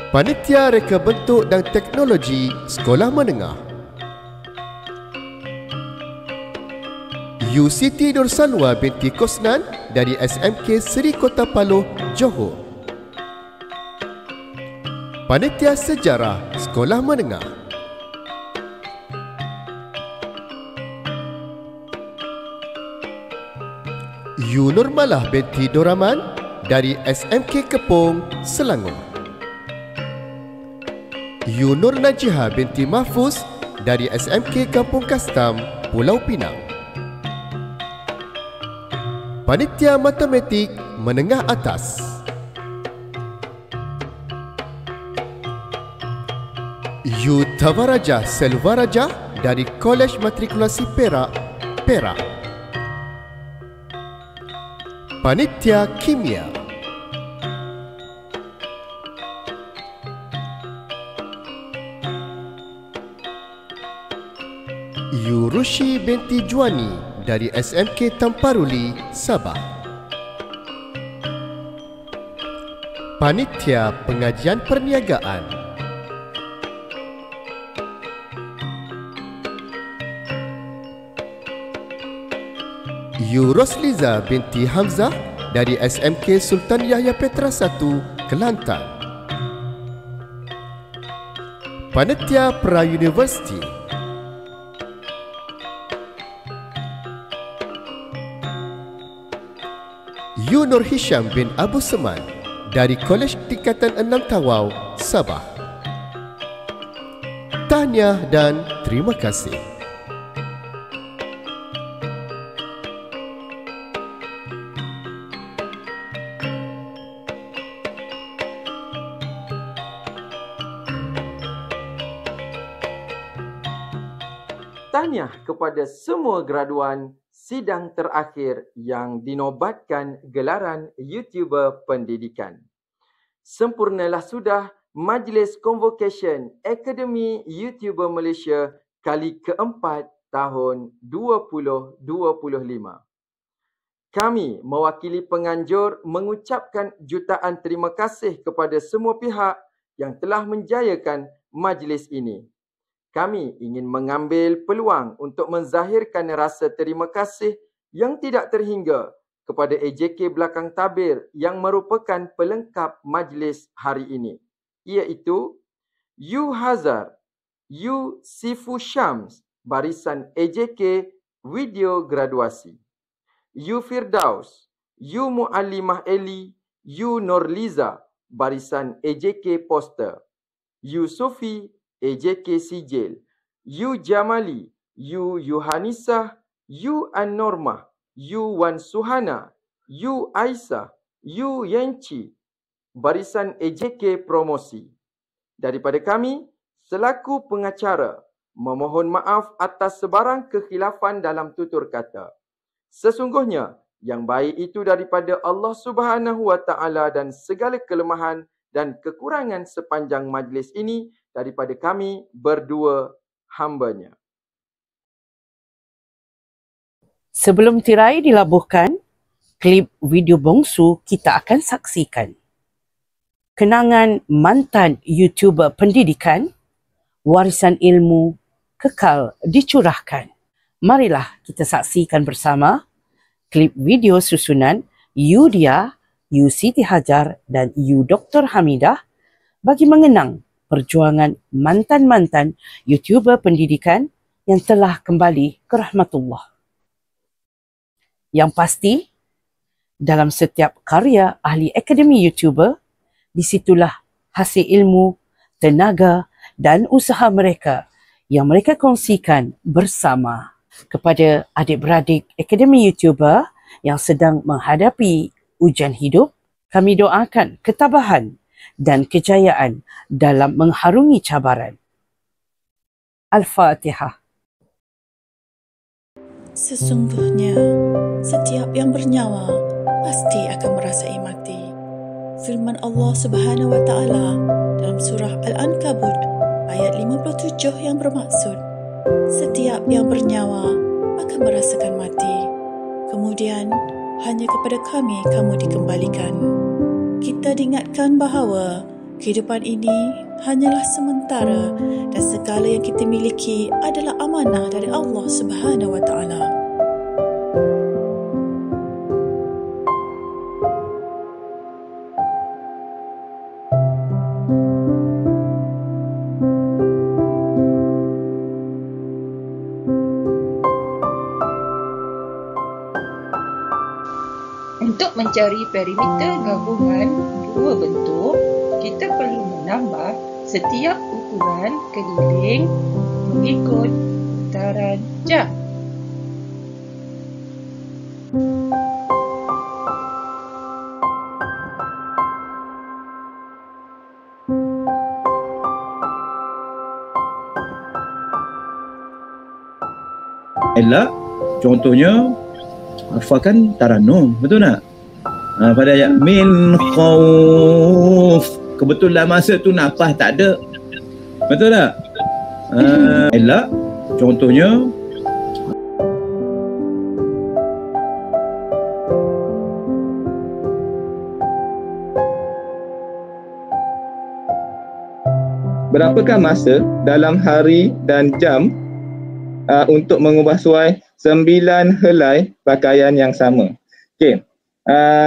[SPEAKER 1] Panitia Reka Bentuk dan Teknologi Sekolah Menengah. Yu Siti Nur Salwa binti Kosnan dari SMK Seri Kota Paloh, Johor. Panitia Sejarah Sekolah Menengah. Yu Nurmalah binti Doraman dari SMK Kepong, Selangor. Yu Nur Najihah binti Mahfuz dari SMK Kampung Kastam, Pulau Pinang. Panitia Matematik Menengah Atas. Yu Tawarajah Selvarajah dari Kolej Matrikulasi Perak, Perak. Panitia Kimia. Yurushi binti Juani dari SMK Tamparuli, Sabah. Panitia Pengajian Perniagaan. Rosliza binti Hamzah dari SMK Sultan Yahya Petra I, Kelantan. Panitia Pra-University. Nur Hisham bin Abu Seman dari Kolej Tingkatan 6 Tawau, Sabah. Tahniah dan terima kasih.
[SPEAKER 5] Tahniah kepada semua graduan sidang terakhir yang dinobatkan gelaran YouTuber Pendidikan. Sempurnalah sudah Majlis Convocation Akademi YouTuber Malaysia kali keempat tahun 2025. Kami mewakili penganjur mengucapkan jutaan terima kasih kepada semua pihak yang telah menjayakan majlis ini. Kami ingin mengambil peluang untuk menzahirkan rasa terima kasih yang tidak terhingga kepada AJK Belakang Tabir yang merupakan pelengkap majlis hari ini, iaitu Yu Hazar, Yu Sifu Syams, barisan AJK Video Graduasi, Yu Firdaus, Yu Muallimah Eli, Yu Norliza, barisan AJK Poster, Yu Sofi, AJK Sijil, Yu Jamali, Yu Yohanisah, Yu An-Normah, Yu Wan Suhana, Yu Aisyah, Yu Yenci, barisan AJK Promosi. Daripada kami, selaku pengacara, memohon maaf atas sebarang kekhilafan dalam tutur kata. Sesungguhnya, yang baik itu daripada Allah Subhanahu Wa Taala dan segala kelemahan dan kekurangan sepanjang majlis ini daripada kami berdua hambanya.
[SPEAKER 4] Sebelum tirai dilabuhkan, klip video bongsu kita akan saksikan. Kenangan mantan YouTuber pendidikan, warisan ilmu kekal dicurahkan. Marilah kita saksikan bersama klip video susunan Yu Dia, Yu Siti Hajar dan Yu Dr. Hamidah bagi mengenang perjuangan mantan-mantan YouTuber pendidikan yang telah kembali ke rahmatullah. Yang pasti, dalam setiap karya ahli akademi YouTuber, di situlah hasil ilmu, tenaga dan usaha mereka yang mereka kongsikan bersama. Kepada adik-beradik akademi YouTuber yang sedang menghadapi ujian hidup, kami doakan ketabahan dan kejayaan dalam mengharungi cabaran. Al-Fatihah.
[SPEAKER 20] Sesungguhnya, setiap yang bernyawa pasti akan merasai mati. Firman Allah Subhanahu Wa Taala dalam surah Al-Ankabut ayat 57 yang bermaksud, setiap yang bernyawa akan merasakan mati. Kemudian, hanya kepada kami kamu dikembalikan. Kita diingatkan bahawa kehidupan ini hanyalah sementara dan segala yang kita miliki adalah amanah dari Allah Subhanahu Wa Taala.
[SPEAKER 21] Untuk mencari perimeter gabungan dua bentuk, kita perlu menambah setiap ukuran keliling mengikut putaran jam.
[SPEAKER 2] elak. Contohnya hafalkan Taranum, betul tak? Pada ayat min khauf, kebetulan masa tu nafas tak ada, betul tak? Elak. Contohnya
[SPEAKER 22] berapakah masa dalam hari dan jam untuk mengubah suai 9 helai pakaian yang sama? Okey.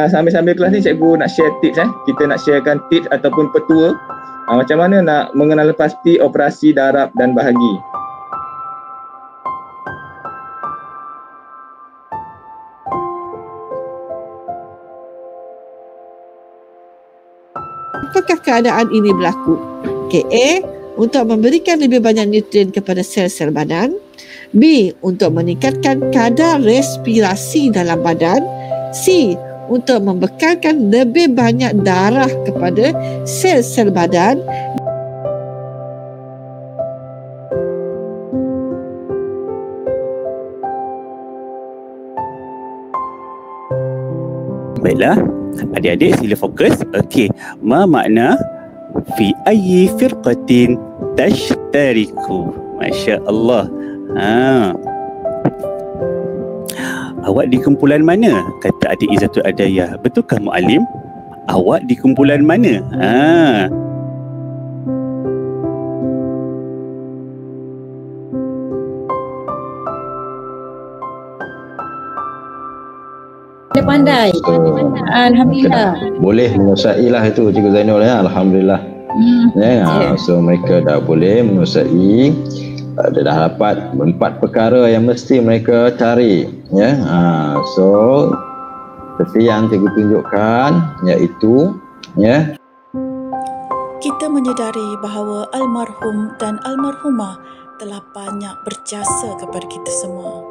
[SPEAKER 22] Sambil-sambil kelas ni cikgu nak share tips Kita nak sharekan tips ataupun petua macam mana nak mengenal pasti operasi darab dan bahagi.
[SPEAKER 23] Apakah keadaan ini berlaku? A. Untuk memberikan lebih banyak nutrien kepada sel-sel badan. B. Untuk meningkatkan kadar respirasi dalam badan. C. Untuk membekalkan lebih banyak darah kepada sel-sel badan.
[SPEAKER 24] Baiklah, adik-adik sila fokus. Okey, ma makna fi ayyi firqatin tashtariku. Masya-Allah. Awak di kumpulan mana? Kata adik Izzatul Adayah. Betulkah Muallim? Awak di kumpulan mana?
[SPEAKER 25] Pandai. Alhamdulillah.
[SPEAKER 26] Boleh menguasai lah itu Cikgu Zainul ya. Alhamdulillah. So mereka dah boleh menguasai. Dah dapat 4 perkara yang mesti mereka cari ya. So seperti yang cikgu tunjukkan iaitu ya,
[SPEAKER 20] kita menyedari bahawa almarhum dan almarhumah telah banyak berjasa kepada kita semua.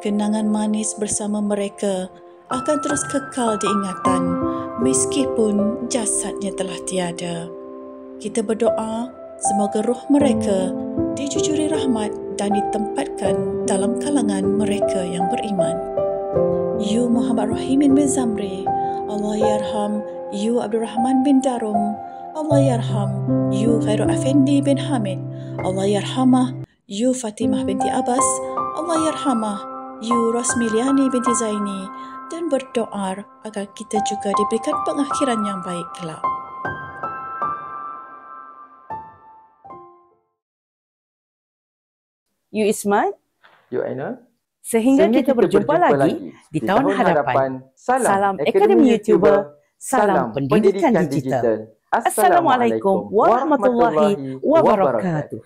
[SPEAKER 20] Kenangan manis bersama mereka akan terus kekal diingatan meskipun jasadnya telah tiada. Kita berdoa semoga roh mereka dijujuri rahmat dan ditempatkan dalam kalangan mereka yang beriman. You Muhammad Rahimin bin Zamri, Allah yarham You Abdul Rahman bin Darum, Allah yarham You Khairul Afendi bin Hamid, Allah yarhamah You Fatimah binti Abbas, Allah yarhamah You Rosmiliani binti Zaini, dan berdoa agar kita juga diberikan pengakhiran yang baik kelak.
[SPEAKER 4] You Ismail.
[SPEAKER 5] You Ainul.
[SPEAKER 4] Sehingga kita berjumpa lagi di tahun hadapan. Salam Akademi YouTuber. Salam Pendidikan Digital. Assalamualaikum warahmatullahi wabarakatuh.